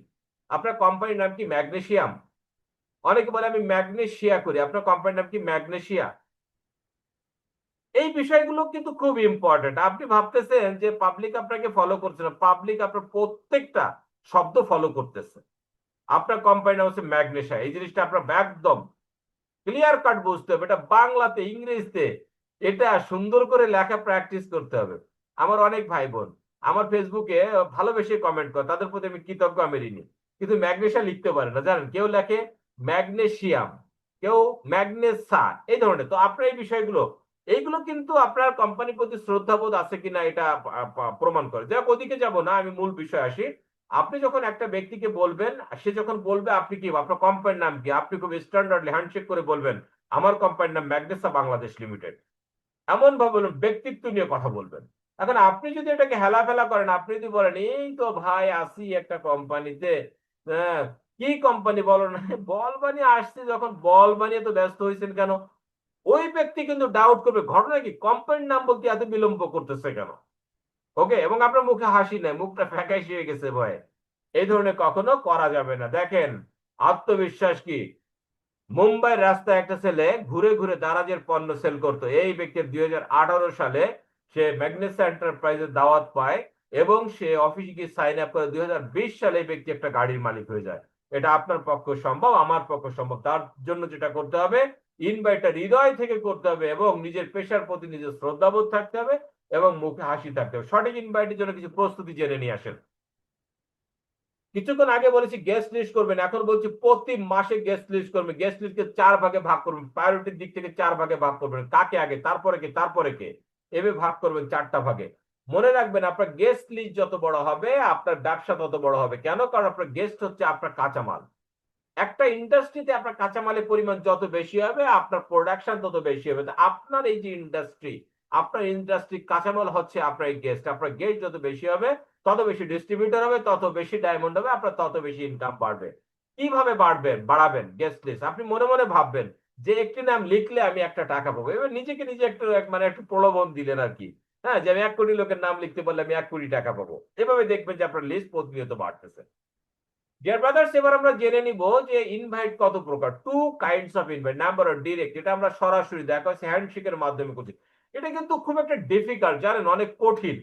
আপনার কোম্পানির নাম কি ম্যাগনেসিয়াম? অনেকে বলে আমি ম্যাগনেসিয়া করি, আপনার কোম্পানির নাম কি ম্যাগনেসিয়া? এই বিষয়গুলো কিন্তু খুব ইম্পর্টেন্ট। আপনি ভাবতেছেন যে পাবলিক আপনাকে ফলো করছে না, পাবলিক আপনার প্রত্যেকটা শব্দ ফলো করতেছে। আপনার কোম্পানির নাম হচ্ছে ম্যাগনেসিয়া, এই জিনিসটা আপনার একদম ক্লিয়ার কাট বুঝতে হবে, এটা বাংলাতে ইংরেজিতে এটা সুন্দর করে লেখা প্র্যাকটিস করতে হবে। আমার অনেক ভাই বোন আমার ফেসবুকে ভালোবেসে কমেন্ট করে, তাদের প্রতি আমি কৃতজ্ঞ, আমি ঋণী, কিন্তু ম্যাগনেসিয়া লিখতে পারে না, জানেন? কেউ লেখে ম্যাগনেসিয়াম, কেউ ম্যাগনেসা, এই ধরনের। তো আপনার এই বিষয়গুলো এইগুলো কিন্তু আপনার কোম্পানির প্রতি শ্রদ্ধাবোধ আছে কিনা এটা প্রমাণ করে। যাক ওদিকে যাব না, আমি মূল বিষয় আসি। আপনি যখন একটা ব্যক্তিকে বলবেন, সে যখন বলবে আপনি কি আপনার কোম্পানির নাম কি, আপনি খুব স্ট্যান্ডার্ডলি হ্যান্ডশেক করে বলবেন আমার কোম্পানির নাম ম্যাগনেসা বাংলাদেশ লিমিটেড, এমন ভাবে বলুন, ব্যক্তিত্ব নিয়ে কথা বলবেন। এখন আপনি যদি এটাকে হেলাফেলা করেন, আপনি যদি বলেন এই তো ভাই আসি একটা কোম্পানিতে, হ্যাঁ কি কোম্পানি বলো না, বল বানিয়ে আসছি, যখন বল বানিয়ে তো ব্যস্ত হয়েছেন কেন, ওই ব্যক্তি কিন্তু ডাউট করবে ঘটনা কি, কোম্পানির নাম বলতে এত বিলম্ব করতেছে কেন। ওকে, এবং আপনার মুখে হাসি নাই, মুখটা ফ্যাকাশি হয়ে গেছে ভয়ে, এই ধরনের কখনো করা যাবে না। দেখেন আত্মবিশ্বাস কি, মুম্বাইয়ের রাস্তায় একটা ছেলে ঘুরে ঘুরে দারাজের পণ্য সেল করতো, এই ব্যক্তির 2018 সালে সে ম্যাগনেসা এন্টারপ্রাইজের দাওয়াত পায় এবং সে অফিসে গিয়ে সাইন আপ করে, 2020 সালে এই ব্যক্তি একটা গাড়ির মালিক হয়ে যায়। এটা আপনার পক্ষে সম্ভব, আমার পক্ষে সম্ভব। তার জন্য যেটা করতে হবে, ইনভাইটটা হৃদয় থেকে করতে হবে এবং নিজের পেশার প্রতি নিজের শ্রদ্ধাবোধ থাকতে হবে এবং মুখে হাসি থাকতে হবে। সঠিক ইনভাইটের জন্য কিছু প্রস্তুতি জেনে নিয়ে আসেন। কিছুক্ষণ আগে বলেছি গেস্ট লিস্ট করবেন, এখন বলছি প্রতি মাসে গেস্ট লিস্ট করবেন। গেস্ট লিস্টকে 4 ভাগে ভাগ করবেন, প্রায়োরিটির দিক থেকে 4 ভাগে ভাগ করবেন, কাকে আগে, তারপরে কে, তারপরে কে, এভাবে ভাগ করবেন 4টা ভাগে। মনে রাখবেন আপনার গেস্ট লিস্ট যত বড় হবে আপনার ব্যবসা তত বড় হবে। কেন? কারণ আপনার গেস্ট হচ্ছে আপনার কাঁচামাল। একটা ইন্ডাস্ট্রিতে আপনার কাঁচামালের পরিমাণ যত বেশি হবে আপনার প্রোডাকশন তত বেশি হবে। আপনার এই যে ইন্ডাস্ট্রি, আপনার ইন্ডাস্ট্রি কাঁচামাল হচ্ছে আপনার এই গেস্ট। আপনার গেস্ট যত বেশি হবে তত বেশি ডিস্ট্রিবিউটর হবে, তত বেশি ডায়মন্ড হবে, আপনার তত বেশি ইনকাম বাড়বে। কিভাবে বাড়াবেন গেস্ট লিস্ট? আপনি মনে মনে ভাববেন যে একটি নাম লিখলে আমি একটা টাকা পাবো, এবার নিজেকে নিজে একটু মানে একটু প্রলোভন দিলেন আর কি। হ্যাঁ, যে আমি 1 কোটি লোকের নাম লিখতে পারলে আমি 1 কোটি টাকা পাবো, এভাবে দেখবেন যে আপনার লিস্ট প্রতিনিয়ত বাড়তেছে। ডিয়ার ব্রাদার্স, এবার আমরা জেনে নিব যে ইনভাইট কত প্রকার। Two kinds of invite. Number one direct, এটা আমরা সরাসরি দেখা হচ্ছে হ্যান্ডশেকের মাধ্যমে করছি। এটা কিন্তু খুব একটা ডিফিকাল্ট, জানেন, অনেক কঠিন।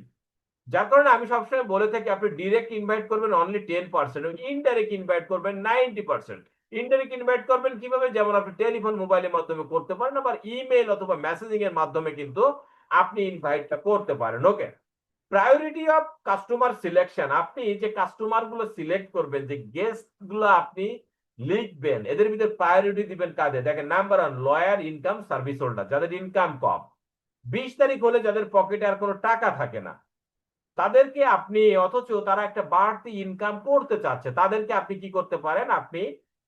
যার কারণে আমি সবসময় বলে থাকি আপনি ডিরেক্ট ইনভাইট করবেন অনলি 10%, ইনডাইরেক্ট ইনভাইট করবেন 90%। ইনডাইরেক্ট ইনভাইট করবেন কিভাবে? যেমন আপনি টেলিফোন মোবাইলের মাধ্যমে করতে পারেন, আবার ইমেল অথবা মেসেজিং এর মাধ্যমে কিন্তু আপনি ইনভাইটটা করতে পারেন। ওকে, প্রায়োরিটি অফ কাস্টমার সিলেকশন। আপনি যে কাস্টমার গুলো সিলেক্ট করবেন, যে গেস্ট গুলো আপনি লিখবেন, এদের ভিতরে প্রায়োরিটি দিবেন কাদের? দেখেন, number one lawyer income service holder, যাদের ইনকাম কম। 20 তারিখ হলে যাদের পকেটে আর কোনো টাকা থাকে না, তাদেরকে আপনি, অথচ তারা একটা বাড়তি ইনকাম করতে চাচ্ছে, তাদেরকে আপনি কি করতে পারেন? আপনি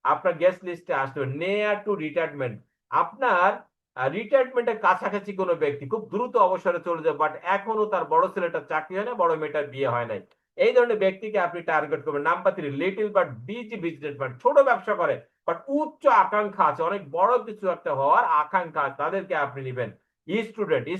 আপনার গেস্ট লিস্টে আসবেন নেয়ার টু রিটায়ারমেন্ট। আপনার রিটায়ারমেন্টের কাছাকাছি কোনো ব্যক্তি খুব দ্রুত অবসরে চলে যায়, বাট এখনো তার বড় ছেলেটার চাকরি হয় না, বড় মেয়েটার বিয়ে হয় নাই, এই ধরনের ব্যক্তিকে আপনি টার্গেট করবেন। Number 3 little but busy businessman, ছোট ব্যবসা করে বাট উচ্চ আকাঙ্ক্ষা আছে, অনেক বড় কিছু একটা হওয়ার আকাঙ্ক্ষা, তাদেরকে আপনি নেবেন।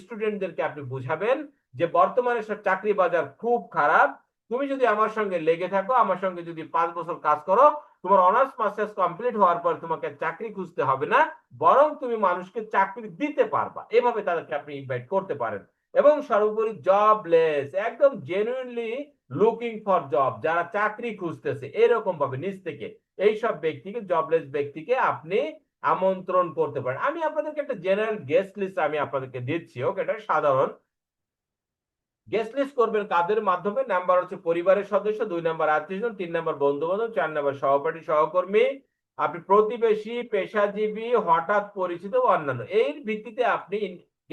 স্টুডেন্টদেরকে আপনি বুঝাবেন যে বর্তমানে সব চাকরি বাজার খুব খারাপ, তুমি যদি আমার সঙ্গে লেগে থাকো, আমার সঙ্গে যদি 5 বছর কাজ করো, তোমার অনার্স মাস্টার্স কমপ্লিট হওয়ার পর তোমাকে চাকরি খুঁজতে হবে না, বরং তুমি মানুষকে চাকরি দিতে পারবা। এভাবে তাদেরকে আপনি ইনভাইট করতে পারেন। এবং সর্বোপরি জবলেস, একদম জেনুইনলি লুকিং ফর জব, যারা চাকরি খুঁজতেছে, এরকম ভাবে নিজ থেকে এইসব ব্যক্তিকে, জবলেস ব্যক্তিকে আপনি আমন্ত্রণ করতে পারেন। আমি আপনাদেরকে একটা জেনারেল গেস্ট লিস্ট আমি আপনাদেরকে দিচ্ছি। ওকে, এটা সাধারণ গেস্ট লিস্ট করবেন কাদের মাধ্যমে? নাম্বার হচ্ছে পরিবারের সদস্য, 2 নাম্বার আত্মীয়স্বজন, 3 নাম্বার বন্ধু বান্ধব, 4 নাম্বার সহপাঠী সহকর্মী, আপনি প্রতিবেশী, পেশাজীবী, হঠাৎ পরিচিত, অন্যান্য। এর ভিত্তিতে আপনি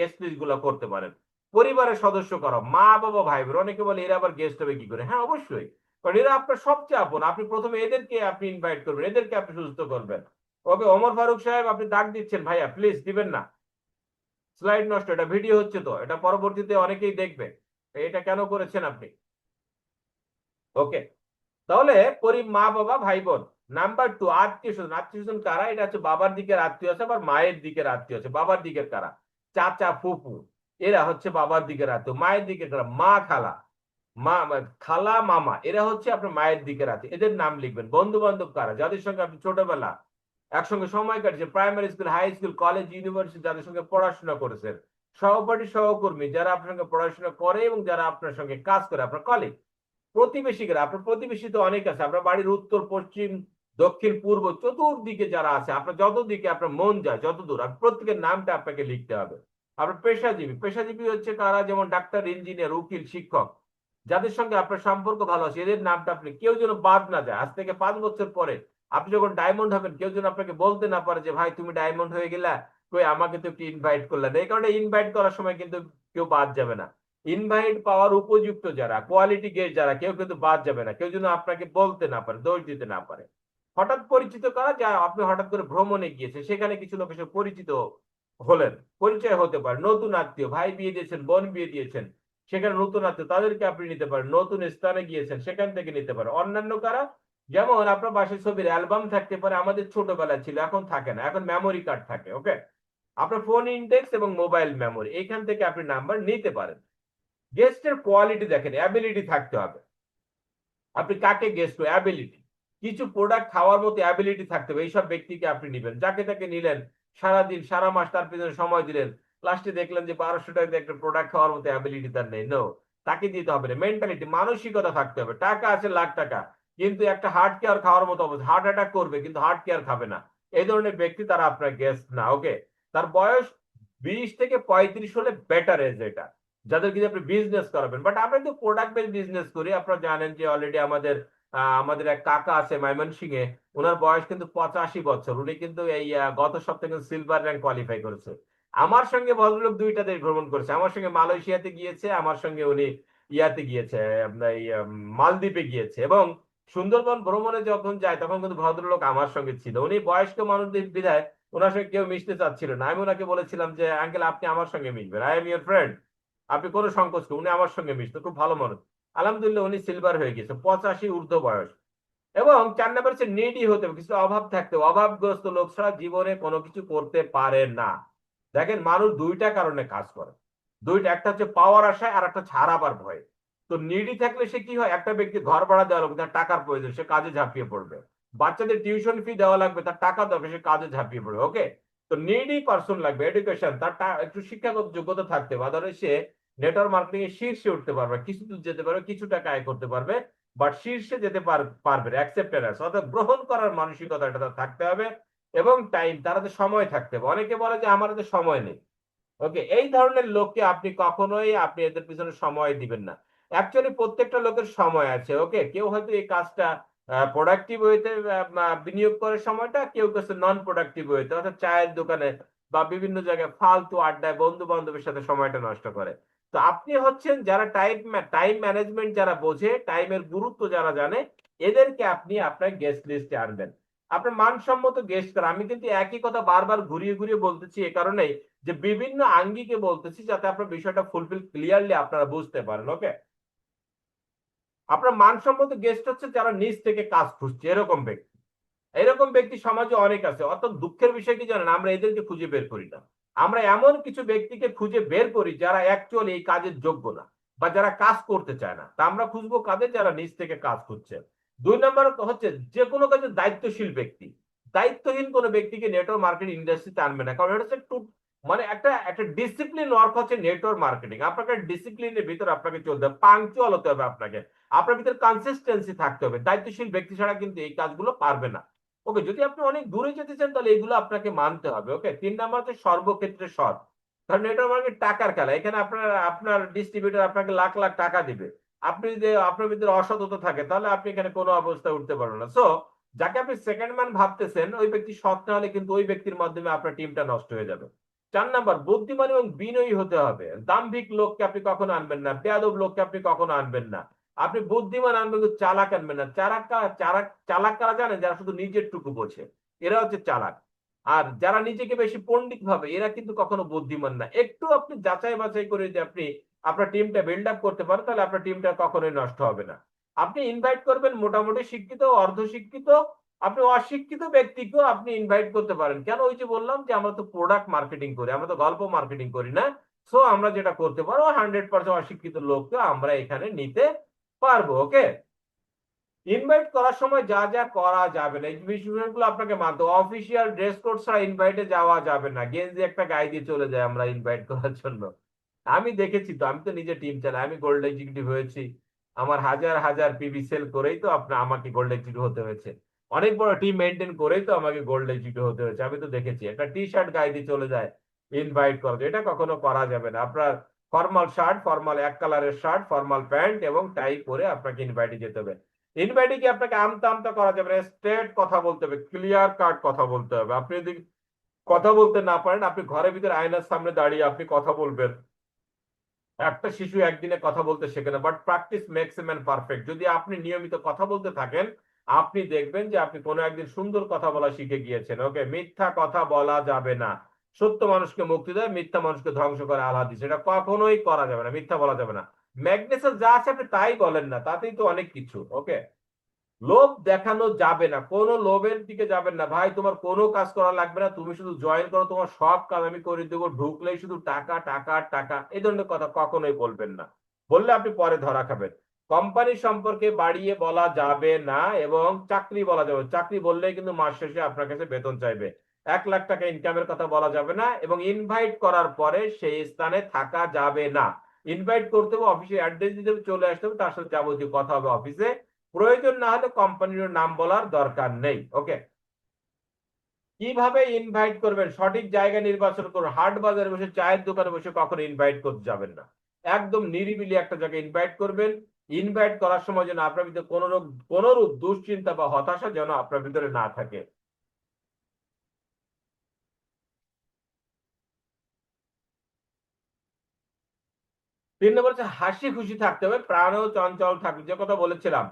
গেস্ট লিস্ট গুলো করতে পারেন। পরিবারের সদস্য করো, মা বাবা ভাই বোন, অনেকে বলে এরা আবার গেস্ট হবে কি করে? হ্যাঁ অবশ্যই, কারণ এরা আপনার সবচেয়ে আপন। আপনি প্রথমে এদেরকে আপনি ইনভাইট করবেন, এদেরকে আপনি সুস্থ করবেন। ওকে ওমর ফারুক সাহেব, আপনি ডাক দিচ্ছেন, ভাইয়া প্লিজ দিবেন না, স্লাইড নষ্ট, এটা ভিডিও হচ্ছে তো, এটা পরবর্তীতে অনেকেই দেখবে, এটা কেন করেছেন আপনি? ওকে, তাহলে মা বাবা ভাই বোন। নাম্বার টু, আত্মীয় স্বজন। আত্মীয় স্বজন কারা? এটা হচ্ছে বাবার দিকের আত্মীয় আছে, আবার মায়ের দিকের আত্মীয় আছে। বাবার দিকের কারা? চাচা ফুফু, এরা হচ্ছে বাবার দিকের আত্মীয়। মায়ের দিকের কারা? মা খালা, খালা মামা, এরা হচ্ছে আপনার মায়ের দিকের আত্মীয়, এদের নাম লিখবেন। বন্ধু বান্ধব কারা? যাদের সঙ্গে আপনি ছোটবেলা একসঙ্গে সময় কাটিয়েছে, primary school, high school, college, university, যাদের সঙ্গে পড়াশোনা করেছেন। সহপাঠী সহকর্মী, যারা আপনার সঙ্গে পড়াশোনা করে এবং যারা আপনার সঙ্গে কাজ করে, আপনার কলিগ। প্রতিবেশীরা, আপনার প্রতিবেশী তো অনেক আছে, আপনার বাড়ির উত্তর পশ্চিম দক্ষিণ পূর্ব চতুর্দিকে যারা আছে, আপনার যতদিকে আপনার মন যায় যতদূর, আপনার প্রত্যেকের নামটা আপনাকে লিখতে হবে। আপনার পেশাজীবী, পেশাজীবী হচ্ছে কারা? যেমন ডাক্তার, ইঞ্জিনিয়ার, উকিল, শিক্ষক, যাদের সঙ্গে আপনার সম্পর্ক ভালো আছে, এদের নামটা আপনি, কেউ যেন বাদ না যায়। আজ থেকে 5 বছর পরে আপনি যখন ডায়মন্ড হবেন, কেউ যেন আপনাকে বলতে না পারে যে ভাই তুমি ডায়মন্ড হয়ে গেলা, কই আমাকে তো একটু ইনভাইট করলেন না। এই কারণে ইনভাইট করার সময় কিন্তু কেউ বাদ যাবে না। ইনভাইট পাওয়ার উপযুক্ত যারা, কোয়ালিটি গেস্ট যারা, কেউ কিন্তু বাদ যাবে না। কেউ যেন আপনাকে বলতে না পারে, দোষ দিতে না পারে। হঠাৎ পরিচিত করা যা, আপনি হঠাৎ করে ভ্রমণে গিয়েছেন, সেখানে কিছু লোকের সাথে পরিচিত হলেন, পরিচয় হতে পারে। নতুন আত্মীয়, ভাই বিয়ে দিয়েছেন, বোন বিয়ে দিয়েছেন, সেখানে নতুন আত্মীয়, তাদেরকে আপনি নিতে পারেন। নতুন স্থানে গিয়েছেন, সেখান থেকে নিতে পারেন। অন্যান্য কারা? যেমন আপনার বাসায় ছবির অ্যালবাম থাকতে পারে, আমাদের ছোটবেলায় ছিল, এখন থাকে না, এখন মেমোরি কার্ড থাকে। ওকে, আপনার ফোন ইন্ডেক্স এবং মোবাইল মেমোরি, এখান থেকে আপনি নাম্বার নিতে পারেন। গেস্টের কোয়ালিটি দেখেন, অ্যাবিলিটি থাকতে হবে। আপনি কাকে গেস্ট, অ্যাবিলিটি, কিছু প্রোডাক্ট খাওয়ার মতো অ্যাবিলিটি থাকতে হবে। এইসব ব্যক্তিকে আপনি নিবেন। যাকে তাকে নিলেন, সারাদিন সারা মাস তার পিছনে সময় দিলেন, লাস্টে দেখলেন যে 1200 টাকা দিয়ে একটা প্রোডাক্ট খাওয়ার মতো অ্যাবিলিটি তার নেই, নো, তাকে দিতে হবে না। মেন্টালিটি, মানসিকতা থাকতে হবে। টাকা আছে লাখ টাকা, কিন্তু একটা হার্ট কেয়ার খাওয়ার মতো অবস্থা, হার্ট অ্যাটাক করবে কিন্তু হার্ট কেয়ার খাবে না, এই ধরনের ব্যক্তি তারা আপনার গেস্ট না। ওকে, তার বয়স 20 থেকে 35 হলে বেটার এজ এটা, যাদের কিন্তু আপনি বিজনেস করাবেন। বাট আমরা তো প্রোডাক্ট বেস বিজনেস করি। আপনারা জানেন যে অলরেডি আমাদের এক কাকা আছে ময়মনসিংহে, ওনার বয়স কিন্তু 85 বছর। উনি কিন্তু এই গত সপ্তাহে সিলভার র্যাঙ্ক কোয়ালিফাই করেছে। আমার সঙ্গে ভদ্রলোক 2টা দেশ ভ্রমণ করেছে, আমার সঙ্গে মালয়েশিয়াতে গিয়েছে, আমার সঙ্গে উনি ইয়াতে গিয়েছে, আপনার এই মালদ্বীপে গিয়েছে। এবং সুন্দরবন ভ্রমণে যখন যায় তখন কিন্তু ভদ্রলোক আমার সঙ্গে ছিল। উনি বয়স্ক মানুষদের বিধায় ওনার সঙ্গে কেউ মিশতে চাচ্ছিল না। আমি ওনাকে বলেছিলাম যে আঙ্কেল আপনি আমার সঙ্গে মিশবেন, আই এম ইউর ফ্রেন্ড, আপনি কোনো সংকোচ করুন। উনি আমার সঙ্গে মিশতো, খুব ভালো মানুষ। আলহামদুলিল্লাহ উনি সিলভার হয়ে গেছে, 85 ঊর্ধ্ব বয়স। এবং 4 নম্বর হচ্ছে নিডি হতে হবে, কিছু অভাব থাকতে হবে। অভাবগ্রস্ত লোক ছাড়া জীবনে কোনো কিছু করতে পারে না। দেখেন, মানুষ দুইটা কারণে কাজ করে, দুইটা, একটা হচ্ছে পাওয়ার আশায় আর একটা ছাড়াবার ভয়। তো নিডি থাকলে সে কি হয়, একটা ব্যক্তি ঘর ভাড়া দেওয়া লাগবে, তার টাকার প্রয়োজন, সে কাজে ঝাঁপিয়ে পড়বে। বাচ্চাদের টিউশন ফি দেওয়া লাগবে, তার টাকা দরকার, সে কাজে ঝাঁপিয়ে পড়বে। ওকে, তো নিডি পার্সন লাগবে, এডুকেশন, তার একটু শিক্ষাগত যোগ্যতা থাকতে হবে, আদারওয়াইজ সে নেটওয়ার্ক মার্কেটিং এর শীর্ষে উঠতে পারবে, কিছু দূর যেতে পারবে, কিছু টাকা আয় করতে পারবে, বাট শীর্ষে যেতে পারবে অ্যাকসেপ্টেন্স, অর্থাৎ গ্রহণ করার মানসিকতাটা তার থাকতে হবে। এবং টাইম, তার হাতে সময় থাকতে হবে। অনেকে বলে যে আমার হাতে সময় নেই। ওকে, এই ধরনের লোককে আপনি কখনোই আপনি এদের পিছনে সময় দিবেন না। অ্যাকচুয়ালি প্রত্যেকটা লোকের সময় আছে। ওকে, কেউ হয়তো এই কাজটা প্রোডাক্টিভ ওয়েতে বিনিয়োগ করে সময়টা, কেউ করছে নন প্রোডাক্টিভ ওয়েতে, অর্থাৎ চায়ের দোকানে বা বিভিন্ন জায়গায় ফালতু আড্ডায় বন্ধু বান্ধবের সাথে সময়টা নষ্ট করে। তো আপনি হচ্ছেন যারা টাইম ম্যানেজমেন্ট যারা বোঝে, টাইমের গুরুত্ব যারা জানে, এদেরকে আপনি আপনার গেস্ট লিস্টে আনবেন। আপনার মানসম্মত গেস্ট করা, আমি কিন্তু একই কথা বারবার ঘুরিয়ে ঘুরিয়ে বলতেছি এ কারণেই যে বিভিন্ন আঙ্গিকে বলতেছি, যাতে আপনার বিষয়টা ফুলফিল ক্লিয়ারলি আপনারা বুঝতে পারেন। ওকে, আপনার মানসম্মত গেস্ট হচ্ছে যারা নিজ থেকে কাজ খুঁজছে, এরকম ব্যক্তি। এরকম ব্যক্তি সমাজে অনেক আছে। অত দুঃখের বিষয় কি জানেন, আমরা এদেরকে খুঁজে বের করি না। আমরা এমন কিছু ব্যক্তিকে খুঁজে বের করি যারা অ্যাকচুয়ালি এই কাজের যোগ্য না, বা যারা কাজ করতে চায় না। তা আমরা খুঁজবো কাদের? যারা নিজ থেকে কাজ করছে। 2 নম্বর হচ্ছে যে কোনো কাজে দায়িত্বশীল ব্যক্তি। দায়িত্বহীন কোনো ব্যক্তিকে নেটওয়ার্ক মার্কেটিং ইন্ডাস্ট্রিতে আনবে না, কারণ এটা হচ্ছে একটু মানে একটা একটা ডিসিপ্লিন ওয়ার্ক হচ্ছে নেটওয়ার্ক মার্কেটিং। আপনাকে ডিসিপ্লিনের ভিতরে আপনাকে চলতে হবে, পাংচুয়াল হতে হবে, আপনাকে আপনার ভিতরে কনসিস্টেন্সি থাকতে হবে। দায়িত্বশীল ব্যক্তি ছাড়া কিন্তু এই কাজগুলো পারবে না। ওকে, যদি আপনি অনেক দূরে যেতে চান তাহলে এগুলো আপনাকে মানতে হবে। ওকে, 3 নম্বর হচ্ছে সর্বক্ষেত্রে সৎ। কারণ নেটওয়ার্ক মার্কেট টাকার খেলা। এখানে আপনার ডিস্ট্রিবিউটর আপনাকে লাখ লাখ টাকা দিবে, আপনি যদি আপনার ভিতরে অসততা থাকে তাহলে আপনি এখানে কোনো অবস্থায় উঠতে পারবেন না। সো যাকে আপনি সেকেন্ড ম্যান ভাবতেছেন, ওই ব্যক্তি সৎ না হলে কিন্তু ওই ব্যক্তির মাধ্যমে আপনার টিমটা নষ্ট হয়ে যাবে। 4 নাম্বার, বুদ্ধিমান এবং বিনয়ী হতে হবে। দাম্ভিক লোককে আপনি কখনো আনবেন না, বেয়াদব লোককে আপনি কখনো আনবেন না। আপনি বুদ্ধিমান আনবেন, কিন্তু চালাক আনবেন না। চালাক কারা জানেন? যারা শুধু নিজের টুকু বোঝে, এরা হচ্ছে চালাক। আর যারা নিজেকে বেশি পণ্ডিত ভাবে, এরা কিন্তু কখনো বুদ্ধিমান না। একটু আপনি যাচাই বাছাই করে যদি আপনি আপনার টিমটা বিল্ড আপ করতে পারেন, তাহলে আপনার টিমটা কখনোই নষ্ট হবে না। আপনি ইনভাইট করবেন মোটামুটি শিক্ষিত, অর্ধশিক্ষিত, আপনি অশিক্ষিত ব্যক্তিকেও আপনি ইনভাইট করতে পারেন। কেন? ওই যে বললাম যে আমরা তো প্রোডাক্ট মার্কেটিং করি, আমরা তো গল্প মার্কেটিং করি না। সো আমরা যেটা করতে পারবো, 100% অশিক্ষিত লোককে আমরা এখানে নিতে পারবো। ওকে, ইনভাইট করার সময় যা যা করা যাবে না, এই বিষয়গুলো আপনাকে মানতে হবে। অফিসিয়াল ড্রেস কোড ছাড়া ইনভাইটে যাওয়া যাবে না। গেঞ্জি একটা গায়ে দিয়ে চলে যায় আমরা ইনভাইট করার জন্য। আমি দেখেছি তো, আমি তো নিজে টিম চালাই, আমি গোল্ড এক্সিকিউটিভ হয়েছি। আমার হাজার হাজার পিবি সেল করেই তো আপনার আমাকে গোল্ড এক্সিকিউটিভ হতে হয়েছে। অনেক বড় টিম মেনটেন করেই তো আমাকে গোল্ড এক্সিকিউটিভ হতে হয়েছে। আমি তো দেখেছি একটা টি শার্ট গায়ে দিয়ে চলে যায় ইনভাইট করা, এটা কখনো করা যাবে না। আপনার ফর্মাল শার্ট, ফর্মাল এক কালারের শার্ট, ফর্মাল প্যান্ট এবং টাই পরে আপনাকে ইনভাইটে যেতে হবে। ইনভাইটে কি আপনাকে আমতা আমতা করা যাবে না, স্ট্রেট কথা বলতে হবে, ক্লিয়ার কাট কথা বলতে হবে। আপনি যদি কথা বলতে না পারেন, আপনি ঘরের ভিতরে আয়নার সামনে দাঁড়িয়ে আপনি কথা বলবেন। একটা শিশু একদিনে কথা বলতে শেখে না, but practice makes a man perfect. যদি আপনি নিয়মিত কথা বলতে থাকেন, আপনি দেখবেন যে আপনি কোনো একদিন সুন্দর কথা বলা শিখে গিয়েছেন। ওকে, মিথ্যা কথা বলা যাবে না। সত্য মানুষকে মুক্তি দেয়, মিথ্যা মানুষকে ধ্বংস করে আল্লাহ দিছে। এটা কখনোই করা যাবে না, মিথ্যা বলা যাবে না। ম্যাগনেসের যা আছে আপনি তাই বলেন না, তাতেই তো অনেক কিছু। ওকে, লোভ দেখানো যাবে না, কোনো লোভের দিকে যাবেন না। ভাই তোমার কোনো কাজ করা লাগবে না, তুমি শুধু জয়েন করো, তোমার সব কাজ আমি করে দেবো, ঢুকলেই শুধু টাকা টাকা টাকা, এই ধরনের কথা কখনোই বলবেন না। বললে আপনি পরে ধরা খাবেন। কোম্পানি সম্পর্কে বাড়িয়ে বলা যাবে না, এবং চাকরি বলা যাবে। চাকরি বললেই কিন্তু মাস শেষে আপনার কাছে বেতন চাইবে। 1 লাখ টাকা ইনকামের কথা বলা যাবে না, এবং ইনভাইট করার পরে সেই স্থানে থাকা যাবে না। ইনভাইট করতে হবে, অফিসে অ্যাড্রেস দিতে হবে, চলে আসতে হবে, তার সাথে যাবতীয় কথা হবে অফিসে। প্রয়োজন না হলে কোম্পানির নাম বলার দরকার নেই। ওকে, কিভাবে ইনভাইট করবেন? সঠিক জায়গা নির্বাচন করুন। হাট বাজারে বসে, চায়ের দোকানে বসে কখনো ইনভাইট করতে যাবেন না। একদম নিরিবিলি একটা জায়গায় ইনভাইট করবেন। ইনভাইট করার সময় যেন আপনার ভিতরে কোনরূপ দুশ্চিন্তা বা হতাশা যেন আপনার ভিতরে না থাকে। 3 নম্বর হচ্ছে হাসি খুশি থাকতে হবে, প্রাণেও চঞ্চল থাকবে। যে কথা বলেছিলাম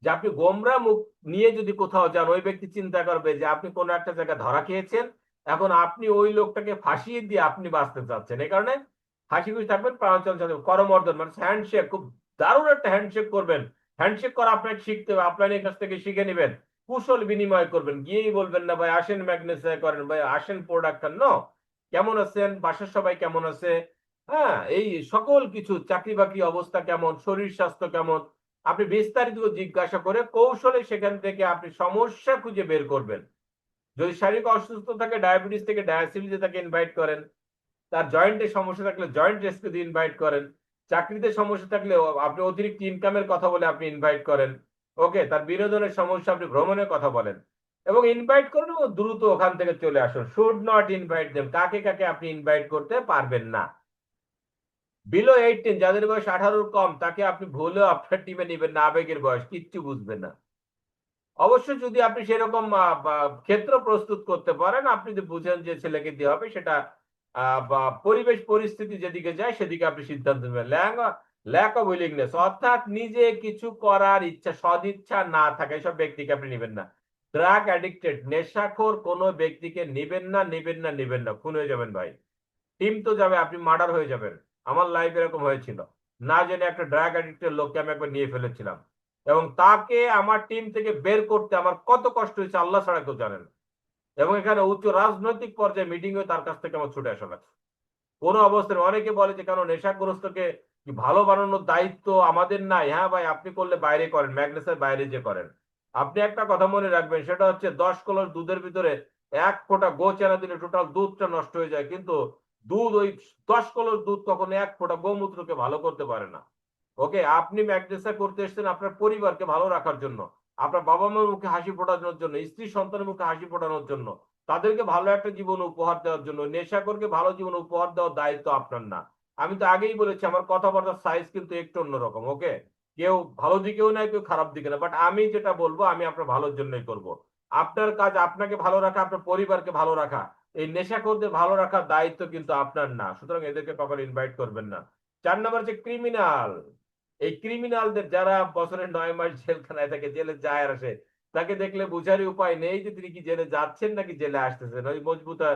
যে আপনি গোমরা মুখ নিয়ে যদি কোথাও যান, ওই ব্যক্তি চিন্তা করবে যে আপনি কোনো একটা জায়গায় ধরা খেয়েছেন, এখন আপনি ওই লোকটাকে ফাঁসিয়ে দিয়ে আপনি বাঁচতে চাচ্ছেন। এই কারণে হাসি খুশি থাকবেন, প্রাণ চঞ্চল থাকবেন। করমর্দন মানে হ্যান্ডশেক, খুব দারুণ একটা হ্যান্ডশেক করবেন। হ্যান্ডশেক করা আপনাকে শিখতে হবে, আপনার কাছ থেকে শিখে নেবেন। কুশল বিনিময় করবেন, গিয়েই বলবেন না ভাই আসেন ম্যাগনেসাই করেন, ভাই আসেন প্রোডাক্ট নো, কেমন আছেন, বাসার সবাই কেমন আছে, হ্যাঁ, এই সকল কিছু, চাকরি বাকরি অবস্থা কেমন, শরীর স্বাস্থ্য কেমন, আপনি বিস্তারিত জিজ্ঞাসা করে কৌশলে সেখান থেকে আপনি সমস্যা খুঁজে বের করবেন। যদি শারীরিক অসুস্থ থাকে, ডায়াবেটিস থেকে ডায়াসিডিসে তাকে ইনভাইট করেন। তার জয়েন্টে সমস্যা থাকলে জয়েন্ট রেস্কিউ দিয়ে ইনভাইট করেন। চাকরিতে সমস্যা থাকলে আপনি অতিরিক্ত ইনকামের কথা বলে আপনি ইনভাইট করেন। ওকে, তার বিনোদনের সমস্যা আপনি ভ্রমণের কথা বলেন, এবং ইনভাইট করেন এবং দ্রুত ওখান থেকে চলে আসুন। শুড নট ইনভাইট দেম, কাকে কাকে আপনি ইনভাইট করতে পারবেন না। বিলো 18, যাদের বয়স 18-র কম, তাকে আপনি ভুলেও আপনার টিমে নেবেন না। আবেগের বয়স, কিচ্ছু বুঝবেন না। অবশ্যই যদি আপনি সেরকম ক্ষেত্র প্রস্তুত করতে পারেন, আপনি যদি বুঝেন যে ছেলেকে দিয়ে হবে, সেটা বা পরিবেশ পরিস্থিতি যেদিকে যায় সেদিকে আপনি সিদ্ধান্ত নেবেন। ল্যাক অফ উইলিংনেস, অর্থাৎ নিজে কিছু করার ইচ্ছা, সদিচ্ছা না থাকা, এসব ব্যক্তিকে আপনি নেবেন না। ড্রাগ অ্যাডিক্টেড, নেশাখোর কোনো ব্যক্তিকে নেবেন না, নেবেন না, নেবেন না। খুন হয়ে যাবেন ভাই, টিম তো যাবে, আপনি মার্ডার হয়ে যাবেন। আমার লাইফ এরকম হয়েছিল, না জেনে একটা ড্রাগ অ্যাডিক্টেড লোককে আমি একবার নিয়ে ফেলেছিলাম, এবং তাকে আমার টিম থেকে বের করতে আমার কত কষ্ট হয়েছে আল্লাহ ছাড়া কেউ জানেন। এবং এখানে উচ্চ রাজনৈতিক পর্যায়ে মিটিং হয়ে তার কাছ থেকে আমার ছুটে আসা লাগছে। কোনো অবস্থায় অনেকে বলে যে কেন নেশাগ্রস্তকে কি ভালো বানানোর দায়িত্ব আমাদের নাই? হ্যাঁ ভাই, আপনি করলে বাইরে করেন, ম্যাগনেসের বাইরে যে করেন। আপনি একটা কথা মনে রাখবেন, সেটা হচ্ছে 10 কলস দুধের ভিতরে 1 ফোঁটা গোচারা দিলে টোটাল দুধটা নষ্ট হয়ে যায়, কিন্তু দুধ ওই 10 কলস দুধ কখনো 1 ফোঁটা গোমূত্রকে ভালো করতে পারে না। ওকে, আপনি ম্যাগনেসা করতে এসেছেন আপনার পরিবারকে ভালো রাখার জন্য, আপনার বাবা মার মুখে হাসি ফোটানোর জন্য, স্ত্রী সন্তানের মুখে হাসি ফোটানোর জন্য, তাদেরকে ভালো একটা জীবন উপহার দেওয়ার জন্য। নেশাখোরকে ভালো জীবন উপহার দেওয়ার দায়িত্ব আপনার না। আমি তো আগেই বলেছি আমার কথাবার্তার সাইজ কিন্তু একটু অন্যরকম। ওকে, কেউ ভালো দিকেও নাই, কেউ খারাপ দিকে না, বাট আমি যেটা বলবো আমি আপনার ভালোর জন্যই করব। আপনার কাজ আপনাকে ভালো রাখা, আপনার পরিবারকে ভালো রাখা। এই নেশাখোরদের ভালো রাখার দায়িত্ব কিন্তু আপনার না, সুতরাং এদেরকে কখনো ইনভাইট করবেন না। 4 নম্বর হচ্ছে ক্রিমিনাল। এই ক্রিমিনালদের যারা বছরে 9 মাস জেলখানায় থাকে, জেলে যায় আর আসে, তাকে দেখলে বোঝারই উপায় নেই যে তিনি কি জেলে যাচ্ছেন নাকি জেলে আসতেছেন। ওই মজবুতা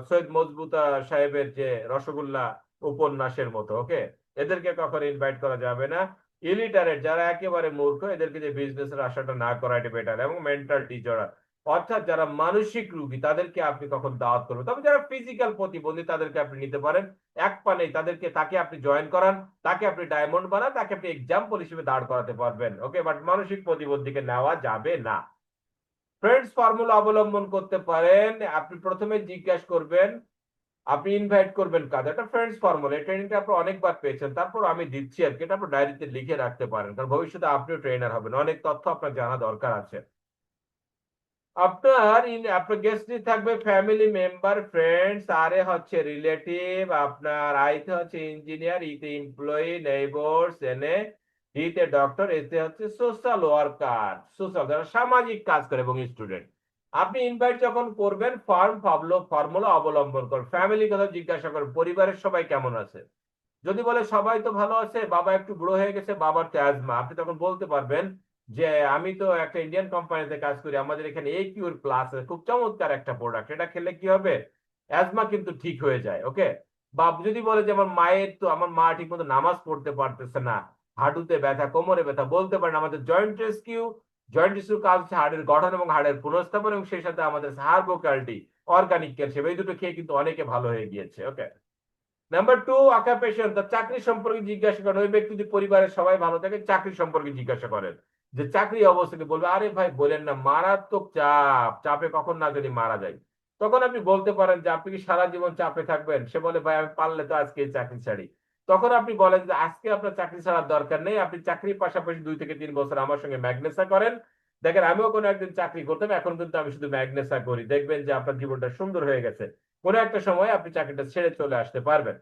সৈয়দ মজবুতা সাহেবের যে রসগোল্লা উপন্যাসের মতো। ওকে, এদেরকে কখনো ইনভাইট করা যাবে না। ইলিটারেট যারা একেবারে মূর্খ, এদেরকে যে বিজনেসের আশাটা না করা এটা বেটার। এবং মেন্টাল টিচার অর্থাৎ যারা মানসিক রোগী তাদেরকে আপনি তখন দাওয়াত করবেন। তবে যারা ফিজিক্যাল প্রতিবন্ধী তাদেরকে আপনি নিতে পারেন। এক পা নেই তাকে আপনি জয়েন করান, তাকে আপনি ডায়মন্ড বানান, তাকে আপনি এক্সাম্পল হিসেবে দাঁড় করাতে পারবেন। ওকে, বাট মানসিক প্রতিবন্ধীকে নেওয়া যাবে না। ফ্রেন্ডস ফর্মুলা অবলম্বন করতে পারেন। আপনি প্রথমে জিজ্ঞাসা করবেন আপনি ইনভাইট করবেন কাজ, একটা ফ্রেন্ডস ফর্মুলা। এই ট্রেনিংটা আপনি অনেকবার পেয়েছেন, তারপর আমি দিচ্ছি আর কি। এটা আপনি ডায়েরিতে লিখে রাখতে পারেন, কারণ ভবিষ্যতে আপনিও ট্রেনার হবেন, অনেক তথ্য আপনার জানা দরকার আছে। আপনার গেস্ট থাকবে ফ্যামিলি মেম্বার, ফ্রেন্ডস, আর এ হচ্ছে রিলেটিভ, আপনার আইতে হচ্ছে ইঞ্জিনিয়ার, ইতে এমপ্লয়ি, নেইবার্স, এনে ডিতে ডক্টর, এতে হচ্ছে সোশ্যাল ওয়ার্কার, সোশ্যাল যারা সামাজিক কাজ করে, এবং স্টুডেন্ট। আপনি ইনভাইট যখন করবেন ফর্মুলা অবলম্বন করুন। ফ্যামিলি কথা জিজ্ঞাসা করুন, পরিবারের সবাই কেমন আছে। যদি বলে সবাই তো ভালো আছে, বাবা একটু বুড়ো হয়ে গেছে, বাবার তো অ্যাজমা, আপনি তখন বলতে পারবেন যে আমি তো একটা ইন্ডিয়ান কোম্পানিতে কাজ করি, আমাদের এখানে এ কিউর প্লাস খুব চমৎকার একটা প্রোডাক্ট, এটা খেলে কি হবে, অ্যাজমা কিন্তু ঠিক হয়ে যায়। ওকে। বা যদি বলে যে আমার মা ঠিক মতো নামাজ পড়তে পারতেছে না, হাঁটুতে ব্যথা, কোমরে ব্যথা, বলতে পারেন আমাদের জয়েন্ট রেস্কিউ কাজ হচ্ছে হাড়ের গঠন এবং হাড়ের পুনঃস্থাপন, এবং সেই সাথে আমাদের হার্বোকাল্টি, অর্গানিক ক্যালসিয়াম, এই দুটো খেয়ে কিন্তু অনেকে ভালো হয়ে গিয়েছে। ওকে। নাম্বার 2, অকুপেশন, তার চাকরি সম্পর্কে জিজ্ঞাসা করেন। ওই ব্যক্তি যদি পরিবারের সবাই ভালো থাকে, চাকরি সম্পর্কে জিজ্ঞাসা করেন যে চাকরি অবস্থাকে, বলবে আরে ভাই বলেন না, মারাত্মক চাপে কখন না যদি মারা যায়। তখন আপনি বলতে পারেন যে আপনি কি সারা জীবন চাপে থাকবেন। সে বলে ভাই আমি পারলে তো আজকে এই চাকরি ছাড়ি। তখন আপনি বলেন যে আজকে আপনার চাকরি ছাড়ার দরকার নেই, আপনি চাকরির পাশাপাশি 2 থেকে 3 বছর আমার সঙ্গে ম্যাগনেসা করেন। দেখেন আমিও কোনো একদিন চাকরি করতাম, এখন কিন্তু আমি শুধু ম্যাগনেসা করি, দেখবেন যে আপনার জীবনটা সুন্দর হয়ে গেছে। কোনো একটা সময় আপনি চাকরিটা ছেড়ে চলে আসতে পারবেন।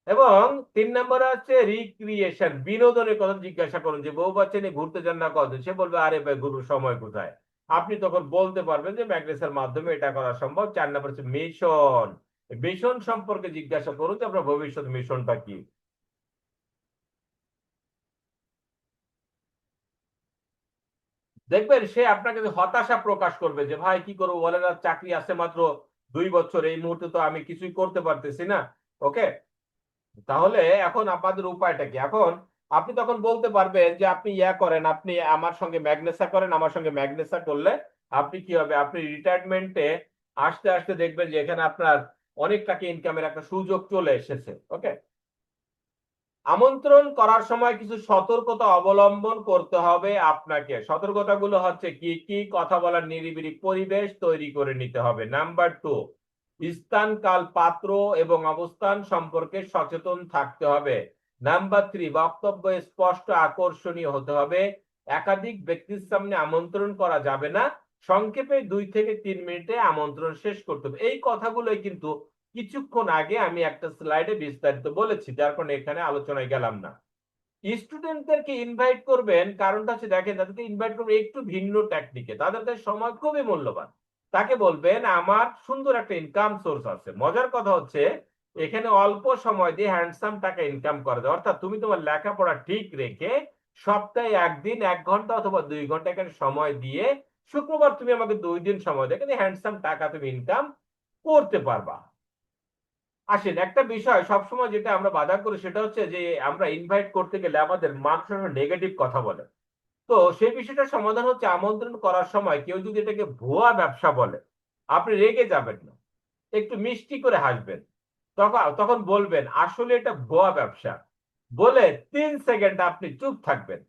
এবং 3 নম্বরে হচ্ছে রিক্রিয়েশন, বিনোদনের কথা জিজ্ঞাসা করুন যে বউ বাচ্চা নিয়ে ঘুরতে যান না কতদিন। সে বলবে আরে ভাই ঘুরুর সময় কোথায়। আপনি তখন বলতে পারবেন যে ম্যাগনেসের মাধ্যমে এটা করা সম্ভব। 4 নম্বর হচ্ছে মিশন। মিশন সম্পর্কে জিজ্ঞাসা করুন যে আপনার ভবিষ্যৎ মিশনটা কি। দেখবেন সে আপনাকে হতাশা প্রকাশ করবে যে ভাই কি করবো বলেন, আর চাকরি আছে মাত্র 2 বছর, এই মুহূর্তে তো আমি কিছুই করতে পারতেছি না। ওকে, তাহলে এখন আপনাদের উপায়টা কি। এখন আপনি তখন বলতে পারবেন যে আপনি করেন, আপনি আমার সঙ্গে ম্যাগনেসা করেন। আমার সঙ্গে ম্যাগনেসা করলে আপনি কি হবে, আপনি রিটায়ারমেন্টে আস্তে আস্তে দেখবেন যে এখানে আপনার অনেক টাকা ইনকামের একটা সুযোগ চলে এসেছে। ওকে। আমন্ত্রণ করার সময় কিছু সতর্কতা অবলম্বন করতে হবে আপনাকে। সতর্কতাগুলো হচ্ছে কি কি, কথা বলার নিরিবিলি পরিবেশ তৈরি করে নিতে হবে। নাম্বার 2, স্থান, কাল, পাত্র এবং অবস্থান সম্পর্কে সচেতন থাকতে হবে। নাম্বার 3, বক্তব্য স্পষ্ট আকর্ষণীয় হতে হবে। একাধিক ব্যক্তির সামনে আমন্ত্রণ করা যাবে না। সংক্ষেপে 2 থেকে 3 মিনিটে আমন্ত্রণ শেষ করতে হবে। এই কথাগুলোই কিন্তু কিছুক্ষণ আগে আমি একটা স্লাইডে বিস্তারিত বলেছি, যার কারণে এখানে আলোচনায় গেলাম না। স্টুডেন্টদেরকে ইনভাইট করবেন, কারণটা হচ্ছে দেখেন তাদেরকে ইনভাইট করবেন একটু ভিন্ন টেকনিকে। তাদের কাছে সময় খুবই মূল্যবান। তাকে বলবেন আমার সুন্দর একটা ইনকাম সোর্স আছে। মজার কথা হচ্ছে এখানে অল্প সময় দিয়ে হ্যান্ডসাম টাকা ইনকাম করা যায়। অর্থাৎ তুমি তোমার লেখাপড়া ঠিক রেখে সপ্তাহে একদিন 1 ঘন্টা অথবা 2 ঘন্টা এখানে সময় দিয়ে, শুক্রবার তুমি আমাকে 2 দিন সময় দিয়ে কিন্তু হ্যান্ডসাম টাকা তুমি ইনকাম করতে পারবা। আসেন, একটা বিষয় সবসময় যেটা আমরা বাধা করি সেটা হচ্ছে যে আমরা ইনভাইট করতে গেলে আমাদের মানুষ নেগেটিভ কথা বলে। তো সেই বিষয়টার সমাধান হচ্ছে আমন্ত্রণ করার সময় কেউ যদি এটাকে ভুয়া ব্যবসা বলে, আপনি রেগে যাবেন না, একটু মিষ্টি করে হাসবেন। তখন তখন বলবেন আসলে এটা ভুয়া ব্যবসা, বলে 3 সেকেন্ড আপনি চুপ থাকবেন।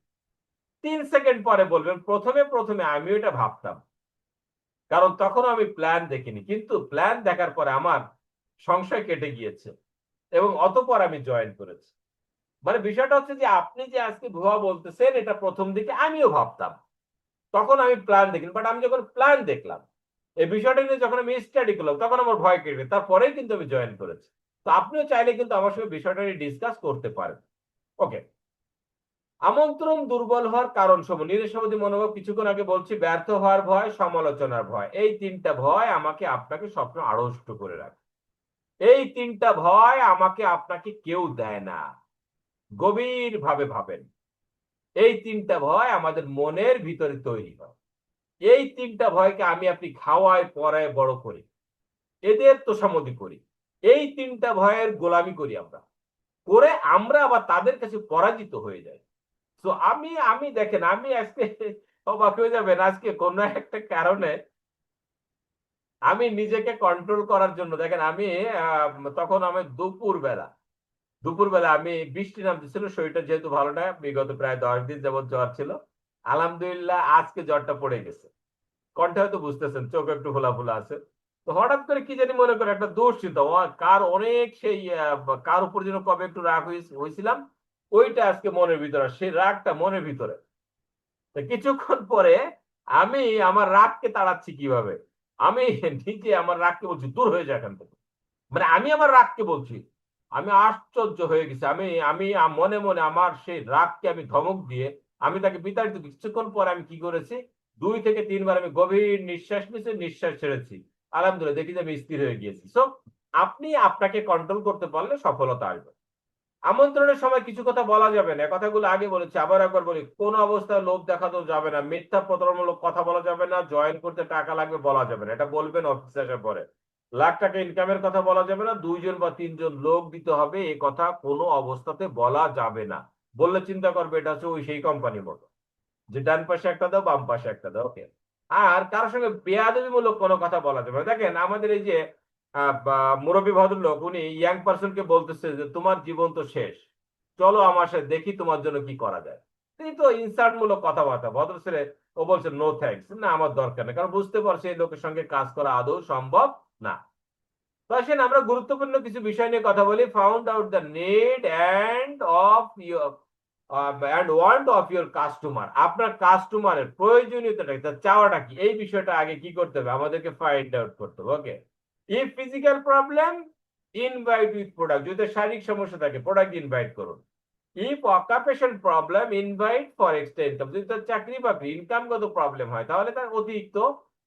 3 সেকেন্ড পরে বলবেন প্রথমে প্রথমে আমিও এটা ভাবতাম, কারণ তখন আমি প্ল্যান দেখিনি, কিন্তু প্ল্যান দেখার পরে আমার সংশয় কেটে গিয়েছে এবং অতঃপর আমি জয়েন করেছি। মানে বিষয়টা হচ্ছে যে আপনি যে আজকে ভুয়া বলতেছেন এটা প্রথম দিকে আমিও ভাবতাম, তখন আমি প্ল্যান দেখিনি, বাট আমি যখন প্ল্যান দেখলাম, এই বিষয়টা নিয়ে যখন আমি স্টাডি করলাম, তখন আমার ভয় কেটে তারপরেই কিন্তু আমি জয়েন করেছি। তো আপনিও চাইলে কিন্তু আমার সঙ্গে বিষয়টা নিয়ে ডিসকাস করতে পারেন। ওকে। আমন্ত্রণ দুর্বল হওয়ার কারণ সমূহ, নিরাশাবাদী মনোভাব, কিছুক্ষণ আগে বলছি, ব্যর্থ হওয়ার ভয়, সমালোচনার ভয়। এই তিনটা ভয় আমাকে আপনাকে সবসময় আড়ষ্ট করে রাখে। এই তিনটা ভয় আমাকে আপনাকে কেউ দেয় না। গভীর ভাবে ভাবেন, এই তিনটা ভয় আমাদের মনের ভিতরে তৈরি হয়। এই তিনটা ভয়কে আমি আপনি খাওয়ায় পড়ায় বড় করি, এদের তোষামোদী করি, এই তিনটা ভয়ের গোলামি করি আমরা, করে আমরা আবার তাদের কাছে পরাজিত হয়ে যাই। তো আমি আমি দেখেন, আমি আজকে অবাক হয়ে যাবেন, আজকে কোন একটা কারণে আমি নিজেকে কন্ট্রোল করার জন্য দেখেন, আমি তখন আমি দুপুরবেলা আমি, বৃষ্টি নামতেছিল, শরীরটা যেহেতু ভালো না, বিগত প্রায় 10 দিন যাবত জ্বর ছিল, আলহামদুলিল্লাহ আজকে জ্বরটা পড়ে গেছে। কণ্ঠে হয়তো বুঝতেছেন, চোখ একটু ফোলা ফোলা আছে। তো হঠাৎ করে কি জানি মনে করে একটা দুশ্চিন্তা, কার অনেক সেই কার উপর যেন কবে একটু রাগ হয়েছিলাম, ওইটা আজকে মনের ভিতরে, সেই রাগটা মনের ভিতরে। তো কিছুক্ষণ পরে আমি আমার রাগকে তাড়াচ্ছি কিভাবে, আমি নিজে আমার রাগকে বলছি দূর হয়ে যায় এখান থেকে। মানে আমি আমার রাগকে বলছি। আমি আশ্চর্য হয়ে গেছি, আমি আমি মনে মনে আমার সেই রাগকে আমি ধমক দিয়ে আমি তাকে বিতাড়িত। কিছুক্ষণ পর আমি কি করেছি, 2 থেকে 3 বার আমি গভীর নিঃশ্বাস নিয়েছি, নিঃশ্বাস ছেড়েছি। আলহামদুলিল্লাহ দেখি যে আমি স্থির হয়ে গিয়েছি। সো আপনি আপনাকে কন্ট্রোল করতে পারলে সফলতা আসবে। আমন্ত্রণের সময় কিছু কথা বলা যাবে না, কথাগুলো আগে বলেছি, আবার একবার বলি, কোন অবস্থায় লোভ দেখাতেও যাবে না, মিথ্যা প্রতারণামূলক কথা বলা যাবে না, জয়েন করতে টাকা লাগবে বলা যাবে না, এটা বলবেন অফিসে আসার পরে। লাখ টাকা ইনকামের কথা বলা যাবে না, 2 জন বা 3 জন লোক দিতে হবে, এ কথা কোনো অবস্থাতে বলা যাবে না। বললে চিন্তা করবে এটা হচ্ছে ওই সেই কোম্পানির মতো, যে ডান পাশে একটা দাও, বাম পাশে একটা দাও, ওকে। আর কারোর সঙ্গে বেয়াদবিমূলক কোনো কথা বলা যাবে না। দেখেন আমাদের এই যে মুরব্বী ভদ্রলোক, উনি ইয়াং পার্সনকে বলতেছে যে তোমার জীবন তো শেষ, চলো আমার সাথে দেখি তোমার জন্য কি করা যায়। এই তো ইনসাল্ট মূলক কথাবার্তা, ভদ্র ছেলে। ও বলছে নো থ্যাঙ্কস, না আমার দরকার নেই, কারণ বুঝতে পারছে এই লোকের সঙ্গে কাজ করা আদৌ সম্ভব না। তো আসেন আমরা গুরুত্বপূর্ণ কিছু বিষয় নিয়ে কথা বলি। Found out the need and want of your customer. আপনার কাস্টমারের প্রয়োজনীয়তাটা, তার চাওয়াটা কি, এই বিষয়টা আগে কি করতে হবে, আমাদেরকে ফাইন্ড আউট করতে হবে। Okay. If physical problem, invite with product. যদি শারীরিক সমস্যা থাকে, প্রোডাক্ট ইনভাইট করুন। If occupation problem, invite for extra income. যদি তার চাকরি বাকরি ইনকামগত প্রবলেম হয়, তাহলে তার অতিরিক্ত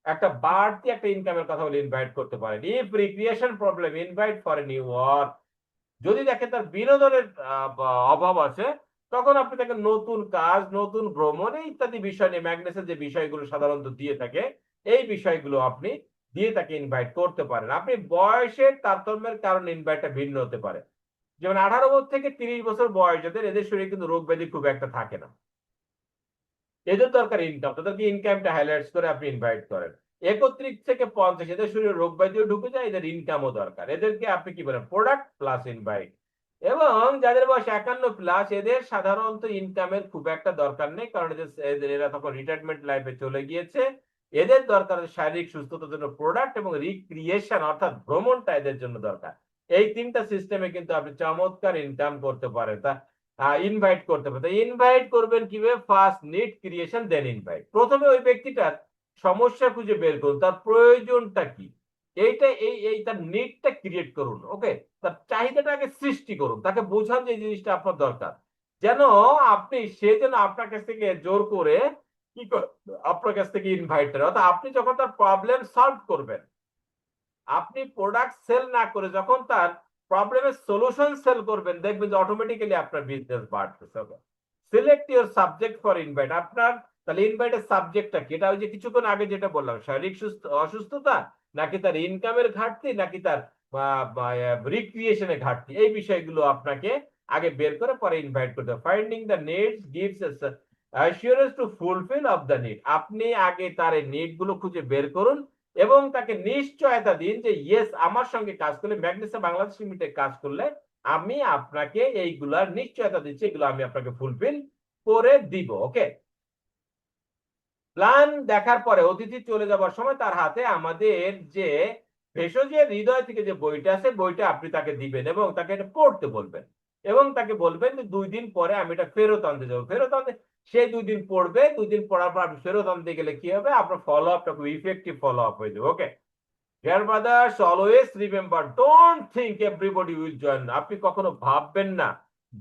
একটা বাড়তি একটা ইনকামের কথা বলে ইনভাইট করতে পারেন। If recreation problem, invite for a new work. যদি দেখেন তার বিনোদনের অভাব আছে, তখন আপনি তাকে নতুন কাজ, নতুন ভ্রমণ ইত্যাদি বিষয় নিয়ে, ম্যাগনেসের যে বিষয়গুলো সাধারণত দিয়ে থাকে, এই বিষয়গুলো আপনি দিয়ে তাকে ইনভাইট করতে পারেন। আপনি বয়সের তারতম্যের কারণে ইনভাইটটা ভিন্ন হতে পারে। যেমন 18 থেকে 30 বছর বয়স যাদের, এদের শরীরে কিন্তু রোগ ব্যাধি খুব একটা থাকে না, এদের দরকার ইনকাম, তাদেরকে ইনকামটা হাইলাইটস করে আপনি ইনভাইট করেন। 31 থেকে 50 এদের শরীরে রোগ ব্যাধিও ঢুকে যায়, এদের ইনকামও দরকার, এদেরকে আপনি কি বলেন, প্রোডাক্ট প্লাস ইনভাইট। এবং যাদের বয়স 51 প্লাস, এদের সাধারণত ইনকামের খুব একটা দরকার নেই, কারণ এরা তখন রিটায়ারমেন্ট লাইফে চলে গিয়েছে। এদের দরকার শারীরিক সুস্থতার জন্য প্রোডাক্ট, এবং রিক্রিয়েশন অর্থাৎ ভ্রমণটা এদের জন্য দরকার। এই তিনটা সিস্টেমে কিন্তু আপনি চমৎকার ইনকাম করতে পারেন। তা ইনভাইট করতে পারেন। ইনভাইট করবেন কিভাবে, ফার্স্ট নিড ক্রিয়েশন দেন ইনভাইট। প্রথমে ওই ব্যক্তিটার সমস্যা খুঁজে বের করুন, তার প্রয়োজনটা কি, এইটা এই তার নিডটা ক্রিয়েট করুন। ওকে। তার চাহিদাটাকে সৃষ্টি করুন, তাকে বোঝান যে এই জিনিসটা আপনার দরকার, যেন আপনি, সে যেন আপনার কাছ থেকে জোর করে কি আপনার কাছ থেকে ইনভাইট করে। অর্থাৎ আপনি যখন তার প্রবলেম সলভ করবেন, আপনি প্রোডাক্ট সেল না করে যখন তার প্রবলেমের সলিউশন সেল করবেন, দেখবেন যে অটোমেটিক্যালি আপনার বিজনেস বাড়তেছে। Select your subject for invite. আপনার তাহলে ইনভাইটের সাবজেক্টটা কি, এটা ওই যে কিছুক্ষণ আগে যেটা বললাম, শারীরিক অসুস্থতা, নাকি তার ইনকামের ঘাটতি, নাকি তার রিক্রিয়েশনের ঘাটতি, এই বিষয়গুলো আপনাকে আগে বের করে পরে ইনভাইট করতে হবে। Finding the needs gives assurance two fulfil of the need. আপনি আগে তার এই নিড গুলো খুঁজে বের করুন এবং তাকে নিশ্চয়তা দিন যে ইয়েস, আমার সঙ্গে কাজ করলে, ম্যাগনেসিয়া বাংলাদেশ লিমিটেড কাজ করলে আমি আপনাকে এইগুলার নিশ্চয়তা দিচ্ছি, এগুলো আমি আপনাকে ফুলফিল করে দিব। ওকে। প্ল্যান দেখার পরে অতিথি চলে যাবার সময় তার হাতে আমাদের যে ভেষজের হৃদয় থেকে যে বইটা আছে, বইটা আপনি তাকে দিবেন এবং তাকে এটা পড়তে বলবেন, এবং তাকে বলবেন যে 2 দিন পরে আমি এটা ফেরত আনতে যাবো। ফেরত আনতে সে 2 দিন পড়বে, 2 দিন পড়ার পর আপনি ফেরত আনতে গেলে কি হবে, আপনার ফলো আপটা খুব ইফেক্টিভ ফলো আপ হয়ে যাবে। Okay. Dear brothers, always remember, don't think everybody will join. আপনি কখনো ভাববেন না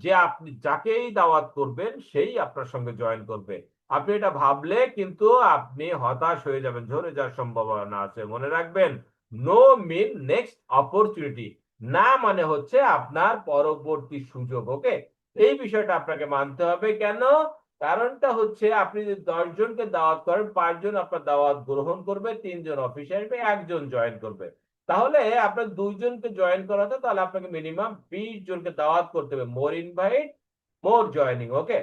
যে আপনি যাকেই দাওয়াত করবেন সেই আপনার সঙ্গে জয়েন করবে। আপনি এটা ভাবলে কিন্তু আপনি হতাশ হয়ে যাবেন, ঝরে যাওয়ার সম্ভাবনা আছে। মনে রাখবেন, নো মিন নেক্সট অপরচুনিটি, না মানে হচ্ছে আপনার পরবর্তী সুযোগ। ওকে, এই বিষয়টা আপনাকে মানতে হবে। কেন? কারণটা হচ্ছে আপনি যদি 10 জনকে দাওয়াত করেন, 5 জন আপনার দাওয়াত গ্রহণ করবে, 3 জন অফিসে আসবে, 1 জন জয়েন করবে। তাহলে আপনার 2 জনকে জয়েন করাতে, তাহলে আপনাকে মিনিমাম 20 জনকে দাওয়াত করতে হবে। মোর ইনভাইট, মোর জয়নিং। ওকে,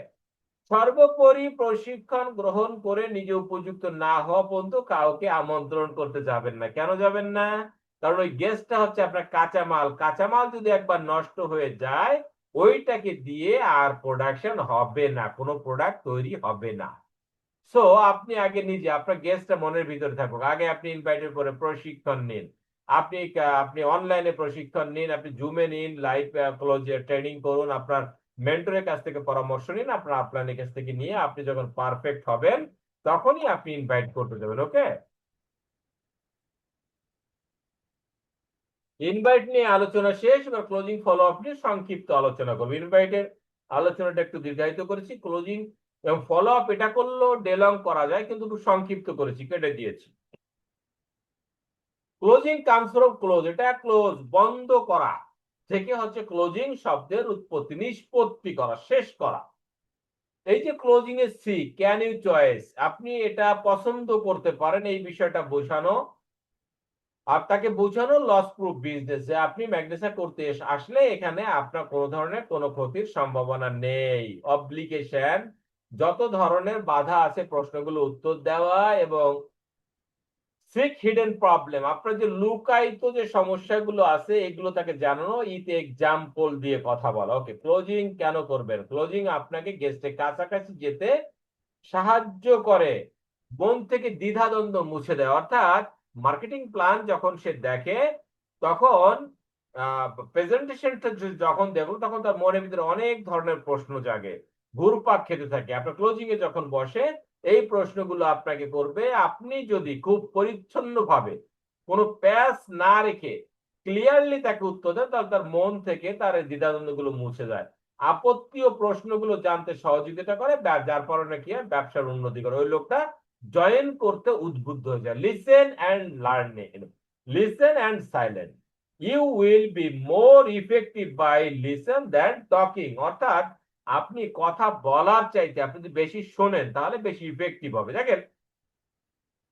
সর্বোপরি প্রশিক্ষণ গ্রহণ করে নিজে উপযুক্ত না হওয়া পর্যন্ত কাউকে আমন্ত্রণ করতে যাবেন না। কেন যাবেন না? কারণ ওই গেস্টটা হচ্ছে আপনার কাঁচামাল। কাঁচামাল যদি একবার নষ্ট হয়ে যায়, ওইটাকে দিয়ে আর প্রোডাকশন হবে না, কোনো প্রোডাক্ট তৈরি হবে না। সো আপনি আগে নিজে আপনার গেস্টটা মনের ভিতরে থাকুক, আগে আপনি ইনভাইটের পরে প্রশিক্ষণ নিন। আপনি অনলাইনে প্রশিক্ষণ নিন, আপনি জুমে নিন, লাইভ ক্লোজ ট্রেনিং করুন, আপনার মেন্টরের কাছ থেকে পরামর্শ নিন, আপনার আপলাইনের কাছ থেকে নিয়ে আপনি যখন পারফেক্ট হবেন তখনই আপনি ইনভাইট করতে যাবেন। ওকে, ইনভাইট নিয়ে আলোচনা শেষ। এবার ক্লোজিং ফলো আপ নিয়ে সংক্ষিপ্ত আলোচনা করবো। ইনভাইটের আলোচনাটা একটু দীর্ঘায়িত করেছি, ক্লোজিং এবং ফলো আপ এটা করলেও ডেলং করা যায়, কিন্তু একটু সংক্ষিপ্ত করেছি, কেটে দিয়েছি। ক্লোজিং কামস ফ্রম ক্লোজ, এটা ক্লোজ বন্ধ করা থেকে হচ্ছে ক্লোজিং শব্দের উৎপত্তি, নিষ্পত্তি করা, শেষ করা। এই যে ক্লোজিং এর সি, ক্যান ইউ চয়েস, আপনি এটা পছন্দ করতে পারেন, এই বিষয়টা বোঝানো। আর তাকে বোঝানো লস প্রুফ বিজনেস, যে আপনি ম্যাগনেসা করতে আসলে এখানে আপনার কোনো ধরনের কোনো ক্ষতির সম্ভাবনা নেই। অব্লিগেশন, যত ধরনের বাধা আছে প্রশ্নগুলো উত্তর দেওয়া, এবং সিক হিডেন প্রবলেম, আপনার যে লুকায়িত যে সমস্যাগুলো আছে এগুলো তাকে জানানো, ইতে এক্সাম্পল দিয়ে কথা বলা। ওকে, ক্লোজিং কেন করবেন? ক্লোজিং আপনাকে গেস্টের কাছাকাছি যেতে সাহায্য করে, মন থেকে দ্বিধাদ্বন্দ্ব মুছে দেয়। অর্থাৎ মার্কেটিং প্ল্যান যখন সে দেখে, তখন প্রেজেন্টেশনটা যখন দেখো, তখন তার মনের ভিতরে অনেক ধরনের প্রশ্ন জাগে, ঘুরপাক খেতে থাকে। আপনার ক্লোজিং এ যখন বসে এই প্রশ্নগুলো আপনাকে করবে। আপনি যদি খুব পরিচ্ছন্ন ভাবে, কোনো প্যাচ না রেখে ক্লিয়ারলি তাকে উত্তর দেন, তাহলে তার মন থেকে তার এই দ্বিধাদ্বন্দ্বগুলো মুছে যায়। আপত্তি ও প্রশ্নগুলো জানতে সহযোগিতা করে, যার কারণে কি হয়, ব্যবসার উন্নতি করে। ওই লোকটা জয়েন করতে উদ্বুদ্ধ হয়ে যায়। Listen and learning, listen and silent, you will be more effective by listen than talking. অর্থাৎ আপনি কথা বলার চাইতে আপনি যদি বেশি শোনেন তাহলে বেশি ইফেক্টিভ হবে। দেখেন,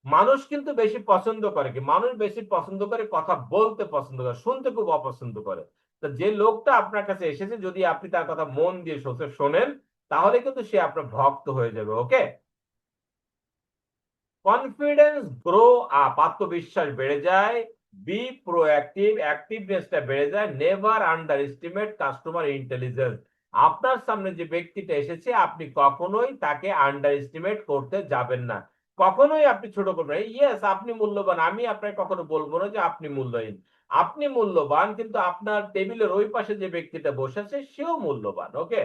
মানুষ কিন্তু বেশি পছন্দ করে কি, মানুষ বেশি পছন্দ করে কথা বলতে পছন্দ করে, শুনতে খুব অপছন্দ করে। তো যে লোকটা আপনার কাছে এসেছে, যদি আপনি তার কথা মন দিয়ে শোনেন, তাহলে কিন্তু সে আপনার ভক্ত হয়ে যাবে। ওকে, কনফিডেন্স গ্রো আপ, আত্মবিশ্বাস বেড়ে যায়। বি প্রোঅ্যাক্টিভ, অ্যাক্টিভনেসটা বেড়ে যায়। Never under estimate customer intelligence, আপনার সামনে যে ব্যক্তিটা এসেছে আপনি কখনোই তাকে আন্ডার এস্টিমেট করতে যাবেন না, কখনোই আপনি ছোট করবেন না। ইয়েস, আপনি মূল্যবান, আমি আপনাকে কখনো বলবো না যে আপনি মূল্যহীন। আপনি মূল্যবান, কিন্তু আপনার টেবিলের ওই পাশে যে ব্যক্তিটা বসে আছে সেও মূল্যবান। Okay,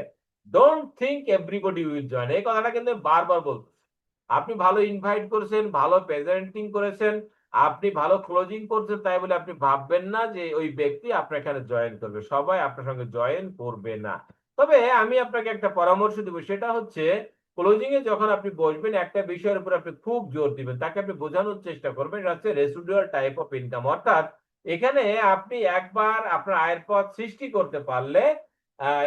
don't think everybody will join, এই কথাটা কিন্তু বারবার বলবো। আপনি ভালো ইনভাইট করেছেন, ভালো প্রেজেন্টিং করেছেন, আপনি ভালো ক্লোজিং করছেন, তাই বলে আপনি ভাববেন না যে ওই ব্যক্তি আপনার এখানে জয়েন করবে। সবাই আপনার সঙ্গে জয়েন করবে না। তবে আমি আপনাকে একটা পরামর্শ দিব, সেটা হচ্ছে ক্লোজিং এ যখন আপনি বসবেন, একটা বিষয়ের উপর আপনি খুব জোর দিবেন, তাকে আপনি বোঝানোর চেষ্টা করবেন, এটা হচ্ছে রেসিডুয়াল টাইপ অফ ইনকাম। অর্থাৎ এখানে আপনি একবার আপনার আয়ের পথ সৃষ্টি করতে পারলে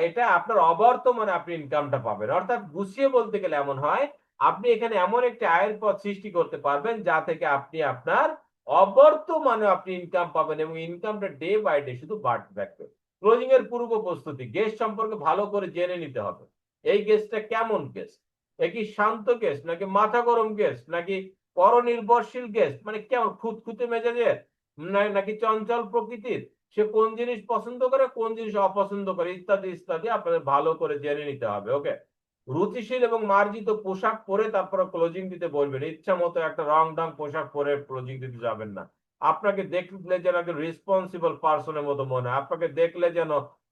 এটা আপনার অবর্তমানে আপনি ইনকামটা পাবেন। অর্থাৎ গুছিয়ে বলতে গেলে এমন হয়, আপনি এখানে এমন একটি আয়ের পথ সৃষ্টি করতে পারবেন যা থেকে আপনি আপনার অবর্তমানে আপনি ইনকাম পাবেন, এবং ইনকামটা ডে বাই ডে শুধু বাড়তে থাকবে। ক্লোজিং এর পূর্ব প্রস্তুতি, গেস্ট সম্পর্কে ভালো করে জেনে নিতে হবে। এই গেস্টটা কেমন গেস্ট, কি শান্ত গেস্ট, নাকি মাথা গরম গেস্ট, নাকি পরনির্ভরশীল গেস্ট, মানে কেমন খুঁতখুঁতে মেজাজের, নাকি চঞ্চল প্রকৃতির, সে কোন জিনিস পছন্দ করে, কোন জিনিস অপছন্দ করে, ইত্যাদি ইত্যাদি আপনাদের ভালো করে জেনে নিতে হবে। ওকে, রুচিশীল এবং মার্জিত পোশাক পরে তারপরে ক্লোজিং দিতে বলবেন। ইচ্ছা মতো একটা রং ঢং পোশাক পরে ক্লোজিং দিতে যাবেন না। আপনাকে দেখলে যেন একটা রেসপন্সিবল পার্সনের মতো মনে হয়, আপনাকে দেখলে যেন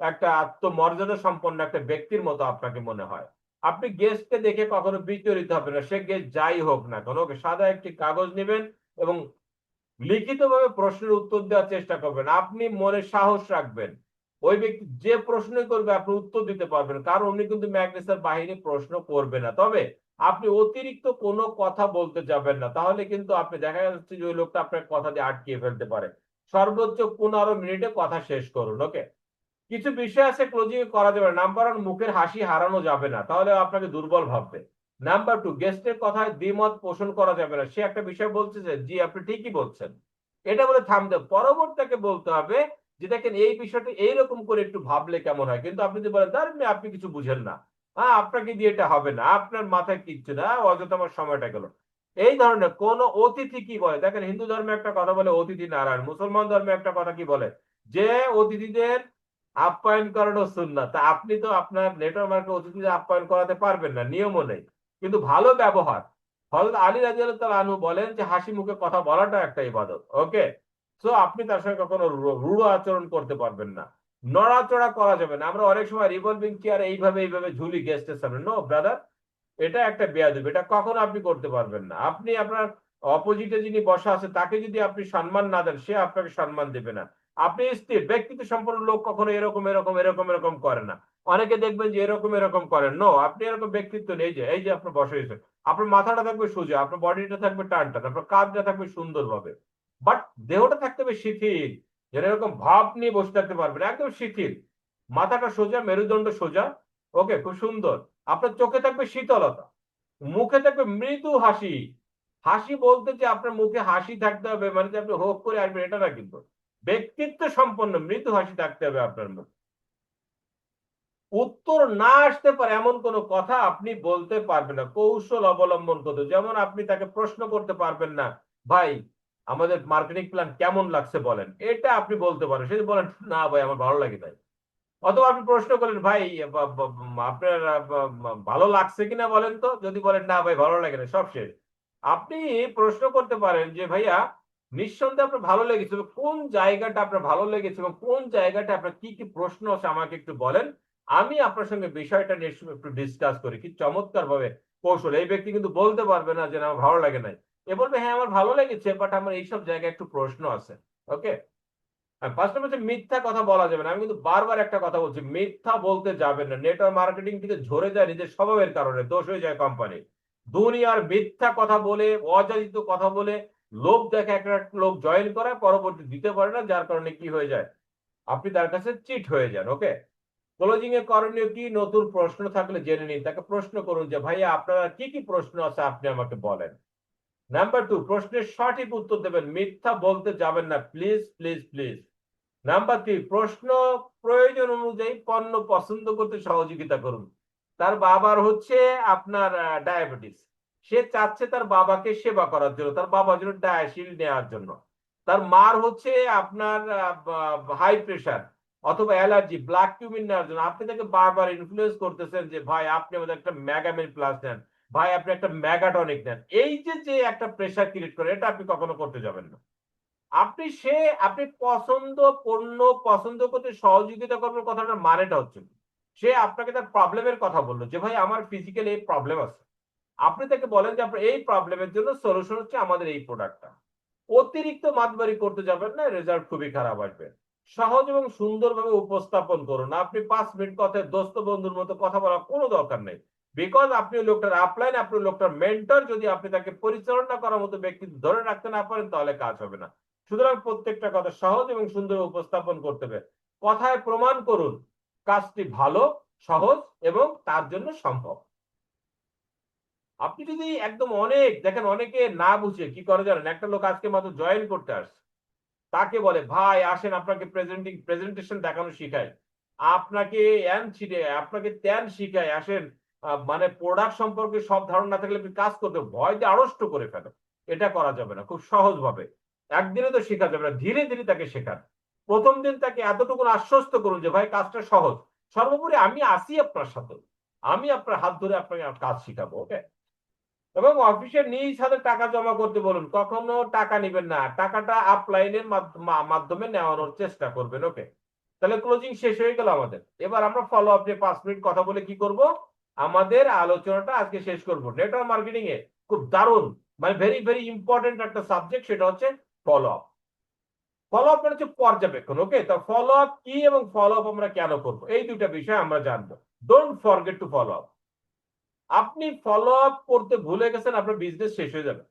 একটা আত্মমর্যাদা সম্পন্ন একটা ব্যক্তির মতো আপনাকে মনে হয়। আপনি গেস্টকে দেখে কখনো বিচলিত হবে না, সে গেস্ট যাই হোক না কেন। ওকে, সাদা একটি কাগজ নেবেন এবং লিখিতভাবে প্রশ্নের উত্তর দেওয়ার চেষ্টা করবেন। আপনি মনে সাহস রাখবেন, ওই ব্যক্তি যে প্রশ্নই করবে আপনি উত্তর দিতে পারবেন, কারণ উনি কিন্তু ম্যাগনেসের বাহিরে প্রশ্ন করবে না। তবে আপনি অতিরিক্ত কোনো কথা বলতে যাবেন না, তাহলে কিন্তু আপনি দেখা যাচ্ছে যে ওই লোকটা আপনার কথা দিয়ে আটকিয়ে ফেলতে পারে। সর্বোচ্চ 15 মিনিটে কথা শেষ করুন। ওকে, কিছু বিষয় আছে ক্লোজিং এ করা যাবে না। নাম্বার 1, মুখের হাসি হারানো যাবে না, তাহলে আপনাকে দুর্বল ভাববে। নাম্বার 2, গেস্টের কথায় দ্বিমত পোষণ করা যাবে না। সে একটা বিষয় বলছে যে জি আপনি ঠিকই বলছেন, এটা বলে থামতে পরবর্তীকে বলতে হবে যে দেখেন এই বিষয়টা এইরকম করে একটু ভাবলে কেমন হয়। কিন্তু আপনি যদি বলেন ধরেন আপনি কিছু বুঝেন না, হ্যাঁ আপনাকে দিয়ে এটা হবে না, আপনার মাথায় কিচ্ছু না, অযথা আমার সময়টা গেল, এই ধরনের কোন অতিথি কি বলে, দেখেন হিন্দু ধর্মে একটা কথা বলে অতিথি নারায়ণ, মুসলমান ধর্মে একটা কথা কি বলে যে অতিথিদের আপ্যায়ন করানো সুন্নাত। তা আপনি তো আপনার নেটওয়ার্ক মার্কেট অতিথিদের আপ্যায়ন করাতে পারবেন না, নিয়মও নেই, কিন্তু ভালো ব্যবহার। হযরত আলী রাদিয়াল্লাহু তাআলা আনহু বলেন যে হাসি মুখে কথা বলাটা একটা ইবাদত। ওকে, সো আপনি তার সঙ্গে কখনো রূঢ় আচরণ করতে পারবেন না, নড়াচড়া করা যাবে না। আমরা অনেক সময় রিভলভিং চেয়ার এইভাবে এইভাবে ঝুলি গেস্টের সামনে, নো ব্রাদার, এটা একটা বেয়াদবি, এটা কখনো আপনি করতে পারবেন না। আপনি আপনার অপোজিটে যিনি বসা আছে তাকে যদি আপনি সম্মান না দেন, সে আপনাকে সম্মান দেবে না। আপনি স্থির ব্যক্তিত্ব সম্পন্ন লোক কখনো এরকম এরকম এরকম এরকম করে না। অনেকে দেখবেন যে এরকম এরকম করেন, নো, আপনি এরকম ব্যক্তিত্ব নেই। যে এই যে আপনার বসে হয়েছে, আপনার মাথাটা থাকবে সোজা, আপনার বডিটা থাকবে টান টান, আপনার কাঁধটা থাকবে সুন্দরভাবে, বাট দেহটা থাকতে হবে শিথিল, যেন এরকম ভাব নিয়ে বসে থাকতে পারবেন, একদম শিথিল, মাথাটা সোজা, মেরুদণ্ড সোজা। ওকে, খুব সুন্দর। আপনার চোখে থাকবে শীতলতা, মুখে থাকবে মৃদু হাসি। হাসি বলতে যে আপনার মুখে হাসি থাকতে হবে মানে যে আপনি হোক করে আসবেন এটা না, কিন্তু ব্যক্তিত্ব সম্পন্ন মৃদু হাসি থাকতে হবে আপনার মুখ। উত্তর না আসতে পারে এমন কোনো কথা আপনি বলতে পারবেন না, কৌশল অবলম্বন করতে। যেমন আপনি তাকে প্রশ্ন করতে পারবেন না, ভাই আমাদের মার্কেটিং প্ল্যান কেমন লাগছে বলেন, এটা আপনি বলতে পারেন। সে বলেন না ভাই আমার ভালো লাগে নাই। অথবা আপনি প্রশ্ন করলেন ভাই আপনার ভালো লাগছে কিনা বলেন তো, যদি বলেন না ভাই ভালো লাগে না, সব শেষ। আপনি প্রশ্ন করতে পারেন যে ভাইয়া নিঃসন্দেহে আপনার ভালো লেগেছে, তবে কোন জায়গাটা আপনার ভালো লেগেছে এবং কোন জায়গাটা আপনার কি কি প্রশ্ন আছে আমাকে একটু বলেন, আমি আপনার সঙ্গে বিষয়টা নিয়ে একটু ডিসকাস করি। কি চমৎকার ভাবে কৌশল। এই ব্যক্তি কিন্তু বলতে পারবে না যে না আমার ভালো লাগে নাই, এ বলবে হ্যাঁ আমার ভালো লেগেছে, বাট আমার এইসব জায়গায় একটু প্রশ্ন আছে। ওকে, ফার্স্ট হচ্ছে মিথ্যা কথা বলা যাবে না। আমি কিন্তু বারবার একটা কথা বলছি, মিথ্যা বলতে যাবেন না। নেটওয়ার্ক মার্কেটিং থেকে ঝরে যায় নিজের স্বভাবের কারণে, দোষ হয়ে যায় কোম্পানি। দুনিয়ার মিথ্যা কথা বলে, অযাচিত কথা বলে লোভ দেখে একটা লোক জয়েন করে, পরবর্তী দিতে পারে না, যার কারণে কি হয়ে যায় আপনি তার কাছে চিট হয়ে যান। ওকে, ক্লোজিং এর করণীয় কি, নতুন প্রশ্ন থাকলে জেনে নিন, তাকে প্রশ্ন করুন যে ভাইয়া আপনারা কি কি প্রশ্ন আছে আপনি আমাকে বলেন। নাম্বার 2, প্রশ্নের সঠিক উত্তর দেবেন, মিথ্যা বলতে যাবেন না, প্লিজ প্লিজ প্লিজ। নাম্বার 3, প্রশ্ন প্রয়োজন অনুযায়ী পণ্য পছন্দ করতে সহযোগিতা করুন। তার বাবার হচ্ছে আপনার ডায়াবেটিস, সে চাচ্ছে তার বাবাকে সেবা করার জন্য, তার বাবার জন্য ডায়াশিল নেওয়ার জন্য। তার মার হচ্ছে আপনার হাই প্রেশার অথবা অ্যালার্জি, ব্ল্যাক কিউমিন নেওয়ার জন্য। আপনি তাকে বারবার ইনফ্লুয়েন্স করতেছেন যে ভাই আপনি আমাদের একটা মেগামিন প্লাস নেন, ভাই আপনি একটা মেগাটনিক নেন। এই যে যে একটা প্রেশার ক্রিয়েট করে, এটা আপনি কখনো করতে যাবেন না। আপনি পছন্দ পণ্য পছন্দ করতে সহযোগিতা করবেন, কথাটার মানেটা হচ্ছে কি? সে আপনাকে তার প্রবলেমের কথা বললো যে ভাই আমার ফিজিক্যালি এই প্রবলেম আছে, আপনি তাকে বলেন যে আপনার এই প্রবলেমের জন্য সলিউশন হচ্ছে আমাদের এই প্রোডাক্টটা। অতিরিক্ত মাতবাড়ি করতে যাবেন না, রেজাল্ট খুবই খারাপ আসবে। সহজ এবং সুন্দরভাবে উপস্থাপন করুন। আপনি 5 মিনিট কথায় দোস্ত বন্ধুর মতো কথা বলার কোনো দরকার নেই, বিকজ আপনি লোকটার আপলাইন, আপনি লোকটার মেন্টর, যদি আপনি তাকে পরিচালনা করার মতো ব্যক্তি ধরে রাখতে না পারেন তাহলে কাজ হবে না। সুতরাং প্রত্যেকটা কথা সহজ এবং সুন্দর উপস্থাপন করতে হবে। কথায় প্রমাণ করুন কাজটি ভালো, সহজ এবং তার জন্য সম্ভব। আপনি যদি একদম অনেক দেখেন, অনেকে না বুঝে কি করে জানেন, একটা লোক আজকে মাত্র জয়েন করতে আসছে, তাকে বলে ভাই আসেন আপনাকে প্রেজেন্টেশন দেখানো শিখাই, আপনাকে আপনাকে ত্যান শিখাই, আসেন মানে প্রোডাক্ট সম্পর্কে সব ধারণা থাকলে আপনি কাজ করতে ভয় দিয়ে আড়ষ্ট করে ফেলে। এটা করা যাবে না। খুব সহজ ভাবে, একদিনে তো শেখা যাবে না, ধীরে ধীরে তাকে শেখান। প্রথম দিন তাকে এতটুকু আশ্বস্ত করুন যে ভাই কাজটা সহজ, সর্বোপরি আমি আসি আপনার সাথে, আমি আপনার হাত ধরে আপনাকে কাজ শিখাবো। ওকে, এবং অফিসে নিজ হাতে টাকা জমা করতে বলুন, কখনো টাকা নেবেন না, টাকাটা আপলাইনের মাধ্যমে নেওয়ানোর চেষ্টা করবেন। ওকে, তাহলে ক্লোজিং শেষ হয়ে গেল আমাদের। এবার আমরা ফলো আপ নিয়ে 5 মিনিট কথা বলে কি করব, আমাদের আলোচনাটা আজকে শেষ করব। নেটওয়ার্ক মার্কেটিং এ খুব দারুণ মানে ভেরি ভেরি ইম্পর্টেন্ট একটা সাবজেক্ট, সেটা হচ্ছে ফলো আপ। ফলো আপ মানে হচ্ছে পর্যবেক্ষণ। ওকে, তো ফলো আপ কি এবং ফলো আপ আমরা কেন করবো, এই দুইটা বিষয় আমরা জানবো। Don't forget to follow up. আপনি ফলো আপ করতে ভুলে গেছেন, আপনার বিজনেস শেষ হয়ে যাবে।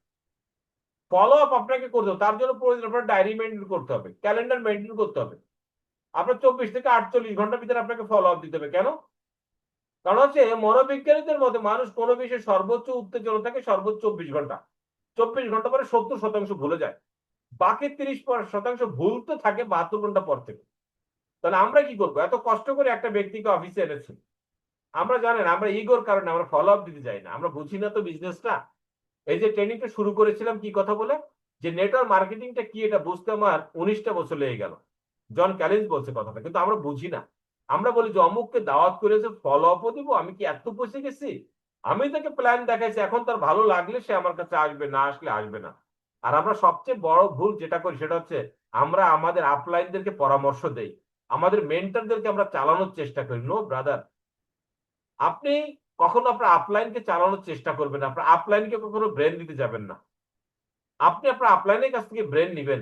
ফলো আপ আপনাকে করতে হবে, তার জন্য প্রয়োজন আপনার ডায়েরি মেনটেন করতে হবে, ক্যালেন্ডার মেনটেন করতে হবে। আপনার 24 থেকে 48 ঘন্টার ভিতরে আপনাকে ফলো আপ দিতে হবে। কেন? কারণ হচ্ছে মনোবিজ্ঞানীদের মতে মানুষ কোনো বিষয়ে সর্বোচ্চ উত্তেজনা থাকে সর্বোচ্চ 24 ঘন্টা। 24 ঘন্টা পরে 70% ভুলে যায়, বাকি 30% ভুল তো থাকে 72 ঘন্টা পর থেকে। তাহলে আমরা কি করবো? এত কষ্ট করে একটা ব্যক্তিকে অফিসে এনেছি, আমরা জানেন আমরা ইগোর কারণে আমরা ফলো আপ দিতে যাই না, আমরা বুঝি না তো বিজনেসটা। এই যে ট্রেনিংটা শুরু করেছিলাম কি কথা বলে, যে নেটওয়ার্ক মার্কেটিংটা কি এটা বুঝতে আমার 19টা বছর লেগে গেল। জন ক্যালেন্স বলছে কথাটা, কিন্তু আমরা বুঝি না। আমরা বলি যে অমুককে দাওয়াত করেছে, ফলো আপও দিব, আমি কি এত পয়সা গেছি? আমি তাকে প্ল্যান দেখাইছি, এখন তার ভালো লাগলে সে আমার কাছে আসবে, না আসলে আসবে না। আর আমরা সবচেয়ে বড় ভুল যেটা করি সেটা হচ্ছে আমরা আমাদের আপলাইনদেরকে পরামর্শ দেই, আমাদের মেন্টরদেরকে আমরা চালানোর চেষ্টা করি। নো ব্রাদার, আপনি কখনো আপনার আপলাইনকে চালানোর চেষ্টা করবেন না, আপনার আপলাইনকে কখনো ব্রেন দিতে যাবেন না। আপনি আপনার আপলাইনের কাছ থেকে ব্রেন নিবেন,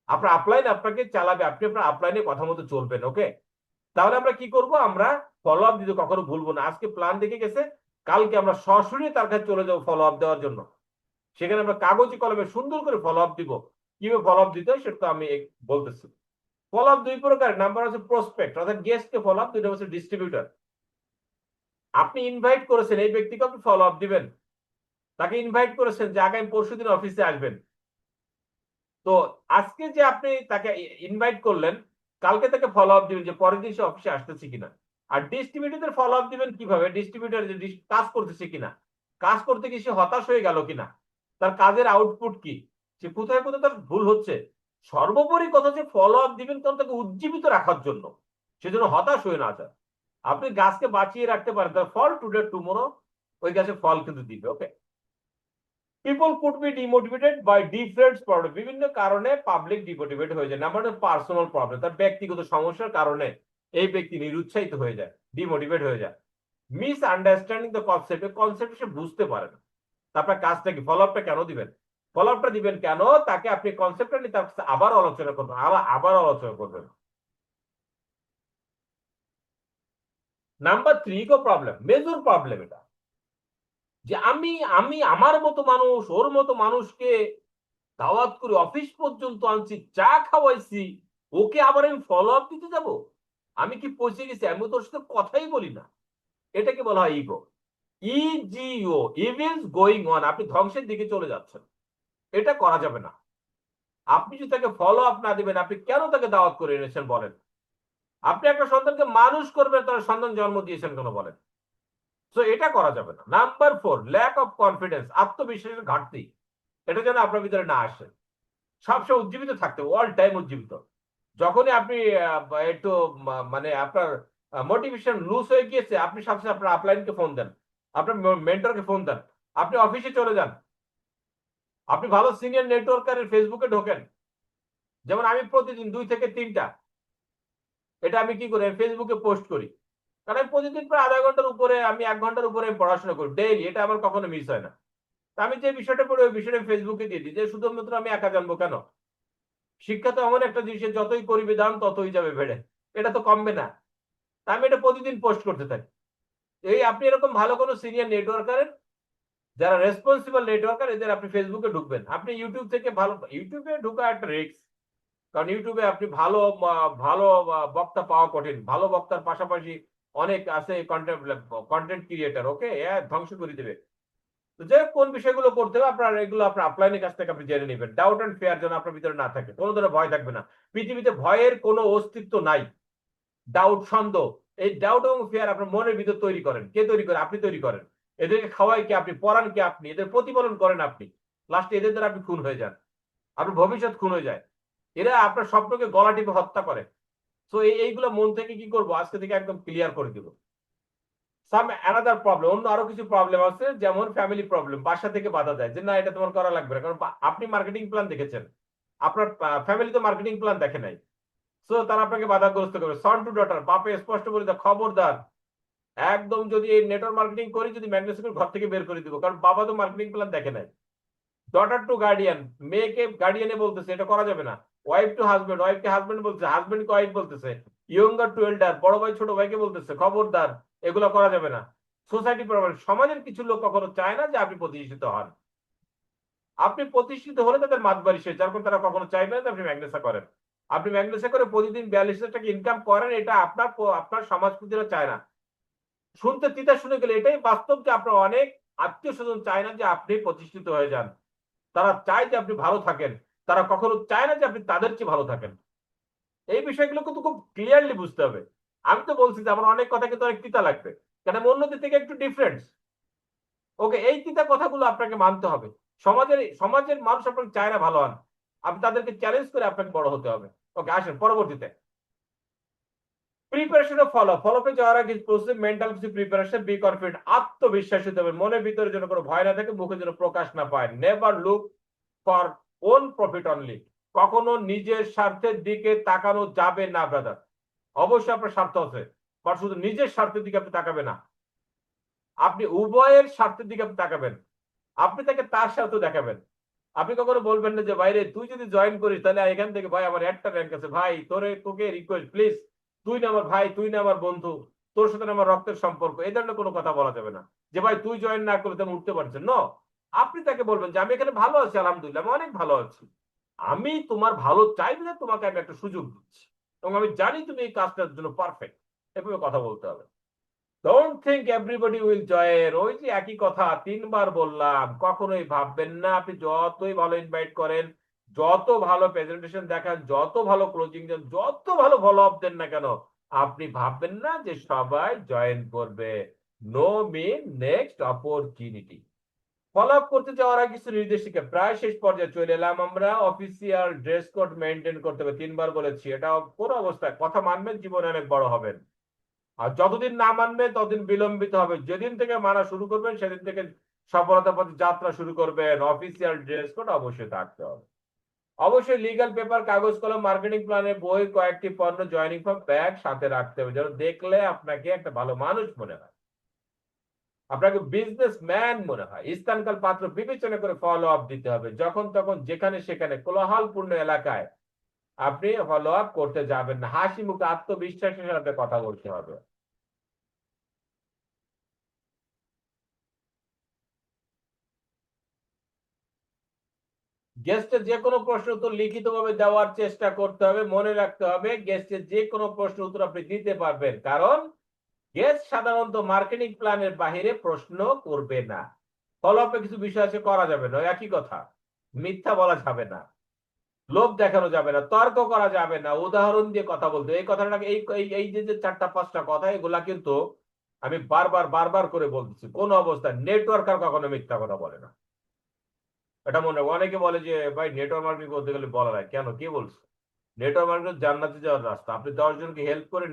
আপনার আপলাইন আপনাকে চালাবে, আপনি আপনার আপলাইনের কথা মতো চলবেন। ওকে, তাহলে আমরা কি করব? আমরা ফলো আপ দিতে কখনো ভুলবো না। আজকে প্ল্যান দেখে গেছে, কালকে আমরা সরাসরি তার কাছে চলে যাবো ফলো আপ দেওয়ার জন্য। সেখানে আমরা কাগজে কলমে সুন্দর করে ফলো আপ দিব। কিভাবে ফলো আপ দিতে হয় সেটা তো আমি বলতেছি। ফলো আপ দুই প্রকার, নাম্বার হচ্ছে প্রসপেক্ট অর্থাৎ গেস্টকে ফলো আপ, দুইটা হচ্ছে ডিস্ট্রিবিউটর। আপনি ইনভাইট করেছেন এই ব্যক্তিকে, আপনি ফলো আপ দিবেন। তাকে ইনভাইট করেছেন যে আগামী পরশুদিন অফিসে আসবেন, তো আজকে যে আপনি তাকে ইনভাইট করলেন, কালকে তাকে ফলো আপ দিবেন যে পরের দিন সে অফিসে আসতেছে কিনা। আর ডিস্ট্রিবিউটরদের ফলো আপ দিবেন কিভাবে? ডিস্ট্রিবিউটর যে কাজ করতেছে কিনা, কাজ করতে গিয়ে সে হতাশ হয়ে গেল কিনা, তার কাজের আউটপুট কি, সে কোথায় কোথায় তার ভুল হচ্ছে। সর্বোপরি কথা হচ্ছে ফলো আপ দিবেন কারণ তাকে উজ্জীবিত রাখার জন্য, সেজন্য হতাশ হয়ে না যায়। আপনি গাছকে বাঁচিয়ে রাখতে পারেন, তার ফল টুডে টুমোরো, ওই গাছে ফল কিন্তু দিবে। Okay, people could be demotivated by different problem, বিভিন্ন কারণে পাবলিক ডিমোটিভেট হয়ে যায়। নাম্বার পার্সোনাল প্রবলেম, তার ব্যক্তিগত সমস্যার কারণে এই ব্যক্তি নিরুৎসাহিত হয়ে যায়, ডিমোটিভেট হয়ে যায়। Misunderstanding the concept, concept সে বুঝতে পারে না। তারপরে কাজটা কি, ফলো আপটা কেন দিবেন? ফলো আপটা দিবেন কেন? তাকে আপনি কনসেপ্টটা নিয়ে তার কাছে আবার আলোচনা করবেন, আবার আলোচনা করবেন। Number 3 ego problem, major problem এটা, যে আমি আমি আমার মতো মানুষ, ওর মতো মানুষকে দাওয়াত করে অফিস পর্যন্ত আনছি, চা খাওয়াইছি, ওকে আবার আমি ফলো আপ দিতে যাব? আমি কি পৌঁছে গেছি? আমি তোর সাথে কথাই বলি না। এটাকে বলা হয় ইগো। ইজিও, ইভিলস গোয়িং অন, আপনি ধ্বংসের দিকে চলে যাচ্ছেন। এটা করা যাবে না। আপনি যদি তাকে ফলো আপ না দিবেন, আপনি কেন তাকে দাওয়াত করে এনেছেন বলেন? আপনি একটা সন্তানকে মানুষ করবেন, তার সন্তান জন্ম দিয়েছেন কেন বলেন? তো এটা করা যাবে না। নাম্বার 4, ল্যাক অফ কনফিডেন্স, আত্মবিশ্বাসের ঘাটতি, এটা যেন আপনার ভিতরে না আসে। সবসময় উজ্জীবিত থাকতে, অল টাইম উজ্জীবিত। যখনই আপনি একটু মানে আপনার মোটিভেশন লুজ হয়ে গিয়েছে, আপনি সবসময় আপনার আপলাইনকে ফোন দেন, আপনার মেন্টরকে ফোন দেন, আপনি অফিসে চলে যান, আপনি ভালো সিনিয়র নেটওয়ার্কারের ফেসবুকে ঢোকেন। যেমন আমি প্রতিদিন 2 থেকে 3টা, এটা আমি কি করি, ফেসবুকে পোস্ট করি। কারণ আমি প্রতিদিন প্রায় আধা ঘন্টার উপরে, আমি 1 ঘন্টার উপরে পড়াশোনা করি ডেইলি, এটা আমার কখনো মিস হয় না। আমি যে বিষয়টা পড়ি ওই বিষয়টা ফেসবুকে দিয়ে দিই, যে শুধুমাত্র আমি একা জানবো কেন? শিক্ষা তো এমন একটা জিনিস, যতই করিবে দান ততই যাবে বেড়ে, এটা তো কমবে না। আমি এটা প্রতিদিন পোস্ট করতে থাকি। এই আপনি এরকম ভালো কোনো সিনিয়র নেটওয়ার্কারের, যারা রেসপন্সিবল নেটওয়ার্কার, এদের আপনি ফেসবুকে ঢুকবেন। আপনি ইউটিউব থেকে ভালো, ইউটিউবে ঢুকা একটা রিস্ক, কারণ ইউটিউবে আপনি ভালো ভালো বক্তা পাওয়া কঠিন। ভালো বক্তার পাশাপাশি অনেক আছে কন্টেন্ট কন্টেন্ট ক্রিয়েটার, ওকে, ধ্বংস করে দেবে। তো যে কোন বিষয়গুলো করতে হবে আপনার, এগুলো আপনার আপলাইনের কাছ থেকে আপনি জেনে নেবেন। ডাউট এন্ড ফেয়ার যেন আপনার ভিতরে না থাকে, কোনো ধরনের ভয় থাকবে না। পৃথিবীতে ভয়ের কোনো অস্তিত্ব নাই। ডাউট, সন্দেহ, এই ডাউট এবং ফেয়ার আপনার মনের ভিতর তৈরি করেন। কে তৈরি করে? আপনি তৈরি করেন। এদেরকে খাওয়াই কে? আপনি। পড়ান কে? আপনি। এদের প্রতিপালন করেন আপনি। লাস্টে এদের দ্বারা আপনি খুন হয়ে যান, আপনার ভবিষ্যৎ খুন হয়ে যায়। এরা আপনার স্বপ্নকে গলা টিপে হত্যা করে। তো এইগুলো মন থেকে কি করবো, আজকে থেকে একদম ক্লিয়ার করে দিব। সাম অ্যানাদার প্রবলেম, অন্য আরো কিছু প্রবলেম আছে, যেমন ফ্যামিলি প্রবলেম। বাসা থেকে বাধা দেয় যে না এটা তোমার করা লাগবে না, কারণ আপনি মার্কেটিং প্ল্যান দেখেছেন, আপনার ফ্যামিলি তো মার্কেটিং প্ল্যান দেখে নাই। সো তারা আপনাকে বাধাগ্রস্ত করবে। সন টু ডটার, বাপে স্পষ্ট বলে দেয় খবরদার, একদম যদি এই নেটওয়ার্ক মার্কেটিং করি, যদি ম্যাগনেসিয়াম ঘর থেকে বের করে দিব, কারণ বাবা তো মার্কেটিং প্ল্যান দেখে নাই। ডটার টু গার্ডিয়ান, মেয়েকে গার্ডিয়ানে বলতেছে, এটা করা যাবে না। ওয়াইফ টু হাজবেন্ড, ওয়াইফকে হাজবেন্ড বলতেছে, হাজবেন্ডকে ওয়াইফ বলতেছে। ইয়ঙ্গার টু এল্ডার, বড় ভাই ছোট ভাইকে বলতেছে, খবরদার এগুলো করা যাবে না। সোসাইটি প্রবলেম, সমাজের কিছু লোক কখনো চায় না যে আপনি প্রতিষ্ঠিত হন। আপনি প্রতিষ্ঠিত হলে তাদের মাতবাড়ি শেষ, যার কারণে তারা কখনো চাইবে না যে আপনি ম্যাগনেসা করেন। আপনি ম্যাগনেসা করে প্রতিদিন 42,000 টাকা ইনকাম করেন, এটা আপনার সমাজপতিরা চায় না। শুনতে তিতা শুনে গেলে এটাই বাস্তব যে আপনার অনেক আত্মীয় স্বজন চায় না যে আপনি প্রতিষ্ঠিত হয়ে যান। তারা চায় যে আপনি ভালো থাকেন, তারা কখনো চায় না যে আপনি তাদের চেয়ে ভালো থাকেন। এই বিষয়গুলো কিন্তু খুব ক্লিয়ারলি বুঝতে হবে। আমি তো বলছি যে আমার অনেক কথা কিন্তু অনেক তিতা লাগবে, কারণ আমি অন্যদের থেকে একটু ডিফারেন্স। ওকে, এই তিতা কথাগুলো আপনাকে মানতে হবে। সমাজের মানুষ আপনাকে চায় না ভালো হন, আপনি তাদেরকে চ্যালেঞ্জ করে আপনাকে বড় হতে হবে। ওকে, আসেন পরবর্তীতে। প্রিপারেশন ও ফলোপে যাওয়ার আগে প্রসেস মেন্টাল কিছু প্রিপারেশন, বি কনফিডেন্ট, আত্মবিশ্বাসী হতে হবে, মনের ভিতরে যেন কোনো ভয় না থাকে, মুখে যেন প্রকাশ না পায়। Never look for own profit only, কখনো নিজের স্বার্থের দিকে তাকানো যাবে না ব্রাদার। অবশ্যই আপনার স্বার্থ আছে, বাট শুধু নিজের স্বার্থের দিকে আপনি তাকাবেন না, আপনি উভয়ের স্বার্থের দিকে আপনি তাকাবেন। আপনি তাকে তার স্বার্থ দেখাবেন। আপনি কখনো বলবেন না যে ভাইরে তুই যদি জয়েন করিস তাহলে এখান থেকে ভাই আমার একটা র্যাঙ্ক আছে, ভাই তোকে রিকোয়েস্ট প্লিজ, তুই না আমার ভাই, তুই না আমার বন্ধু, তোর সাথে আমার রক্তের সম্পর্ক, এই ধরনের কোনো কথা বলা যাবে না যে ভাই তুই জয়েন না করলে তুমি উঠতে পারছেন। ন, আপনি তাকে বলবেন যে আমি এখানে ভালো আছি, আলহামদুলিল্লাহ আমি অনেক ভালো আছি, আমি তোমার ভালো চাই না, তোমাকে আমি একটা সুযোগ দিচ্ছি এবং আমি জানি তুমি এই কাজটার জন্য পারফেক্ট। এভাবে কথা বলতে হবে। Don't think everybody will join, ওই যে একই কথা 3বার বললাম, কখনোই ভাববেন না আপনি যতই ভালো ইনভাইট করেন, যত ভালো প্রেজেন্টেশন দেখান, যত ভালো ক্লোজিং দেন, যত ভালো ফলো আপ দেন না কেন, আপনি ভাববেন না যে সবাই জয়েন করবে। নো মিন নেক্সট অপরচুনিটি। ফলো আপ করতে যাওয়ার আগে কিছু নির্দেশিকা, প্রায় শেষ পর্যায়ে চলে এলাম আমরা। অফিসিয়াল ড্রেস কোড মেনটেন করতে হবে, 3বার বলেছি, এটা কোনো অবস্থায় কথা মানবেন, জীবনে অনেক বড় হবেন। আর যতদিন না মানবে ততদিন বিলম্বিত হবে, যেদিন থেকে মানা শুরু করবেন সেদিন থেকে সফলতার পথে যাত্রা শুরু করবেন। অফিসিয়াল ড্রেস কোড অবশ্যই থাকতে হবে। অবশ্যই লিগ্যাল পেপার, কাগজ কলম, মার্কেটিং প্ল্যানের বই, কয়েকটি পণ্য, জয়নিং ফর্ম, ব্যাগ সাথে রাখতে হবে, যেন দেখলে আপনাকে একটা ভালো মানুষ মনে হয়, আপনাকে বিজনেসম্যান মনে হয়। স্থানকাল পাত্র বিবেচনা করে ফলো আপ দিতে হবে, যখন তখন যেখানে সেখানে কোলাহলপূর্ণ এলাকায় আপনি ফলো আপ করতে যাবেন না। হাসি মুখে আত্মবিশ্বাসের সাথে কথা বলতে হবে। গেস্টের যে কোনো প্রশ্ন উত্তর লিখিতভাবে দেওয়ার চেষ্টা করতে হবে। মনে রাখতে হবে গেস্টের যে কোনো প্রশ্ন উত্তর আপনি দিতে পারবেন, কারণ গেস্ট সাধারণত মার্কেটিং প্ল্যানের বাহিরে প্রশ্ন করবে না। ফলো আপে কিছু বিষয় আছে করা যাবে না, একই কথা, মিথ্যা বলা যাবে না, লোভ দেখানো যাবে না, তর্ক করা যাবে না, উদাহরণ দিয়ে কথা বলতে। এই কথাটা এই এই এই যে যে 4টা 5টা কথা, এগুলা কিন্তু আমি বারবার বারবার করে বলতেছি, কোন অবস্থায় নেটওয়ার্কার কখনো মিথ্যা কথা বলে না। এটা মনে, অনেকে বলে যে ভাই নেটওয়ার্ক মার্কেটিং করতে গেলে বলা হয়, কেন, কে বলছে? নেটওয়ার্ক মার্কেটিং জান্নাতে যাওয়ার রাস্তা। আপনি 10 জনকে হেল্প করে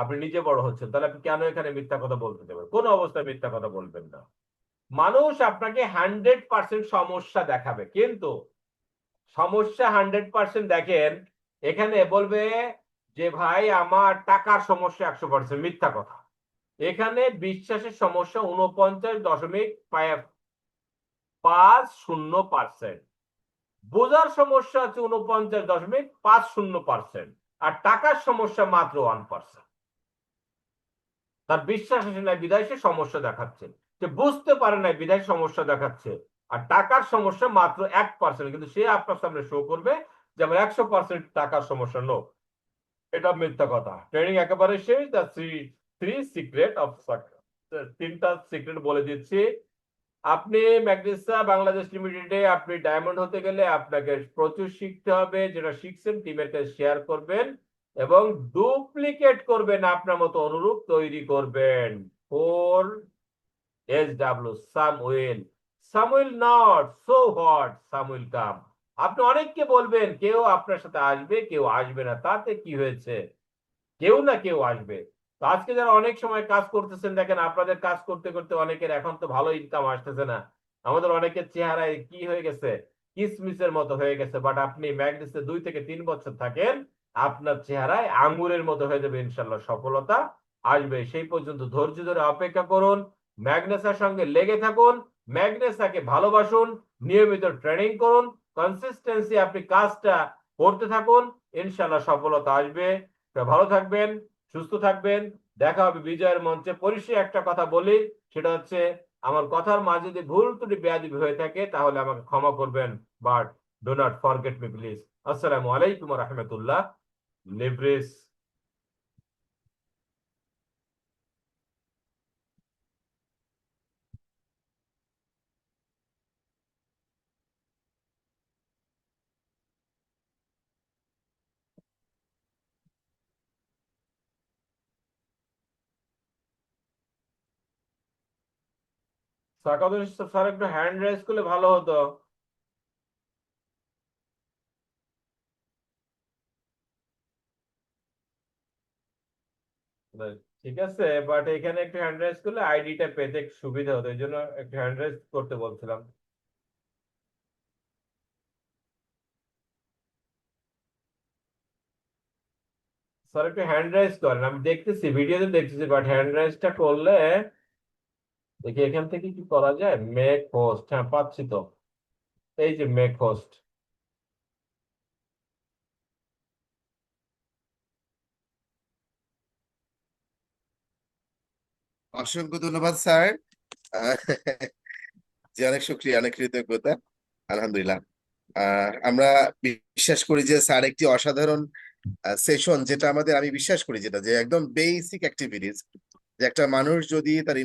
আপনি নিজে বড় হচ্ছেন, তাহলে আপনি কেন এখানে মিথ্যা কথা বলতে দেবেন? কোন অবস্থায় মিথ্যা কথা বলবেন না। মানুষ আপনাকে 100% সমস্যা দেখাবে, কিন্তু সমস্যা 100% দেখেন, এখানে বলবে যে ভাই আমার টাকার সমস্যা 100%, মিথ্যা কথা। এখানে বিশ্বাসের সমস্যা 49.50%, বোঝার সমস্যা আছে 49.50%, আর টাকার সমস্যা মাত্র 1%। তার বিশ্বাস আসে নাই বিধায় সে সমস্যা দেখাচ্ছে, সে বুঝতে পারে নাই বিধায় সমস্যা দেখাচ্ছে। আর টাকার সমস্যা মাত্র 1%, কিন্তু সে আপনার সামনে শো করবে যে আমার 100% টাকার সমস্যা। নো, এটা মিথ্যা কথা। ট্রেনিং একেবারে শেষ। The three secret of success, 3টা সিক্রেট বলে দিচ্ছি। আপনি ম্যাগনেসা বাংলাদেশ লিমিটেডে আপনি ডায়মন্ড হতে গেলে আপনাকে প্রচুর শিখতে হবে, যেটা শিখছেন টিমের কাছে শেয়ার করবেন এবং ডুপ্লিকেট করবেন, আপনার মতো অনুরূপ তৈরি করবেন। 4 SW, some will not so what, some will come. আপনি অনেককে বলবেন, কেউ আপনার সাথে আসবে, কেউ আসবে না, তাতে কি হয়েছে? কেউ না কেউ আসবে। তো আজকে যারা অনেক সময় কাজ করতেছেন, দেখেন আপনাদের কাজ করতে করতে অনেকের এখন তো ভালো ইনকাম আসতেছে না। আমাদের অনেকের চেহারায় কি হয়ে গেছে, কিসমিসের মতো হয়ে গেছে, বাট আপনি ম্যাগনেসে 2 থেকে 3 বছর থাকেন, আপনার চেহারায় আঙ্গুরের মতো হয়ে যাবে, ইনশাল্লাহ সফলতা আসবে। সেই পর্যন্ত ধৈর্য ধরে অপেক্ষা করুন, ম্যাগনেসার সঙ্গে লেগে থাকুন, ম্যাগনেসাকে ভালোবাসুন, নিয়মিত ট্রেনিং করুন, কনসিস্টেন্সি আপনি কাজটা করতে থাকুন, ইনশাল্লাহ সফলতা আসবে। তো ভালো থাকবেন, সুস্থ থাকবেন, দেখা হবে বিজয়ের মঞ্চে। পরিশেষে একটা কথা বলি, সেটা হচ্ছে আমার কথার মাঝে যদি ভুল ত্রুটি বেয়াদবি হয়ে থাকে তাহলে আমাকে ক্ষমা করবেন, but do not forget me please. আসসালামু আলাইকুম রহমতুল্লাহ। লিব্রিস। সাকাতুল স্যার একটু হ্যান্ড রেজ করলে ভালো হতো। ঠিক আছে, বাট এখানে একটু হ্যান্ড রেজ করলে আইডিটা পেতে একটু সুবিধা হতো, এই জন্য একটু হ্যান্ড রেজ করতে বলছিলাম। স্যার একটু হ্যান্ড রাইজ করেন, আমি দেখতেছি, ভিডিওতে দেখতেছি, বাট হ্যান্ড রাইজটা করলে দেখি এখান থেকে কি করা যায়। মেক হোস্ট, হ্যাঁ পাচ্ছি তো, এই যে মেক হোস্ট। অসংখ্য ধন্যবাদ স্যার। আহ, জি, অনেক শুক্রিয়া, অনেক কৃতজ্ঞতা। আলহামদুলিল্লাহ। আমরা বিশ্বাস করি যে স্যার একটি অসাধারণ সেশন, যেটা আমাদের, আমি বিশ্বাস করি যেটা যে একদম বেসিক অ্যাক্টিভিটিস, যে একটা মানুষ যদি তার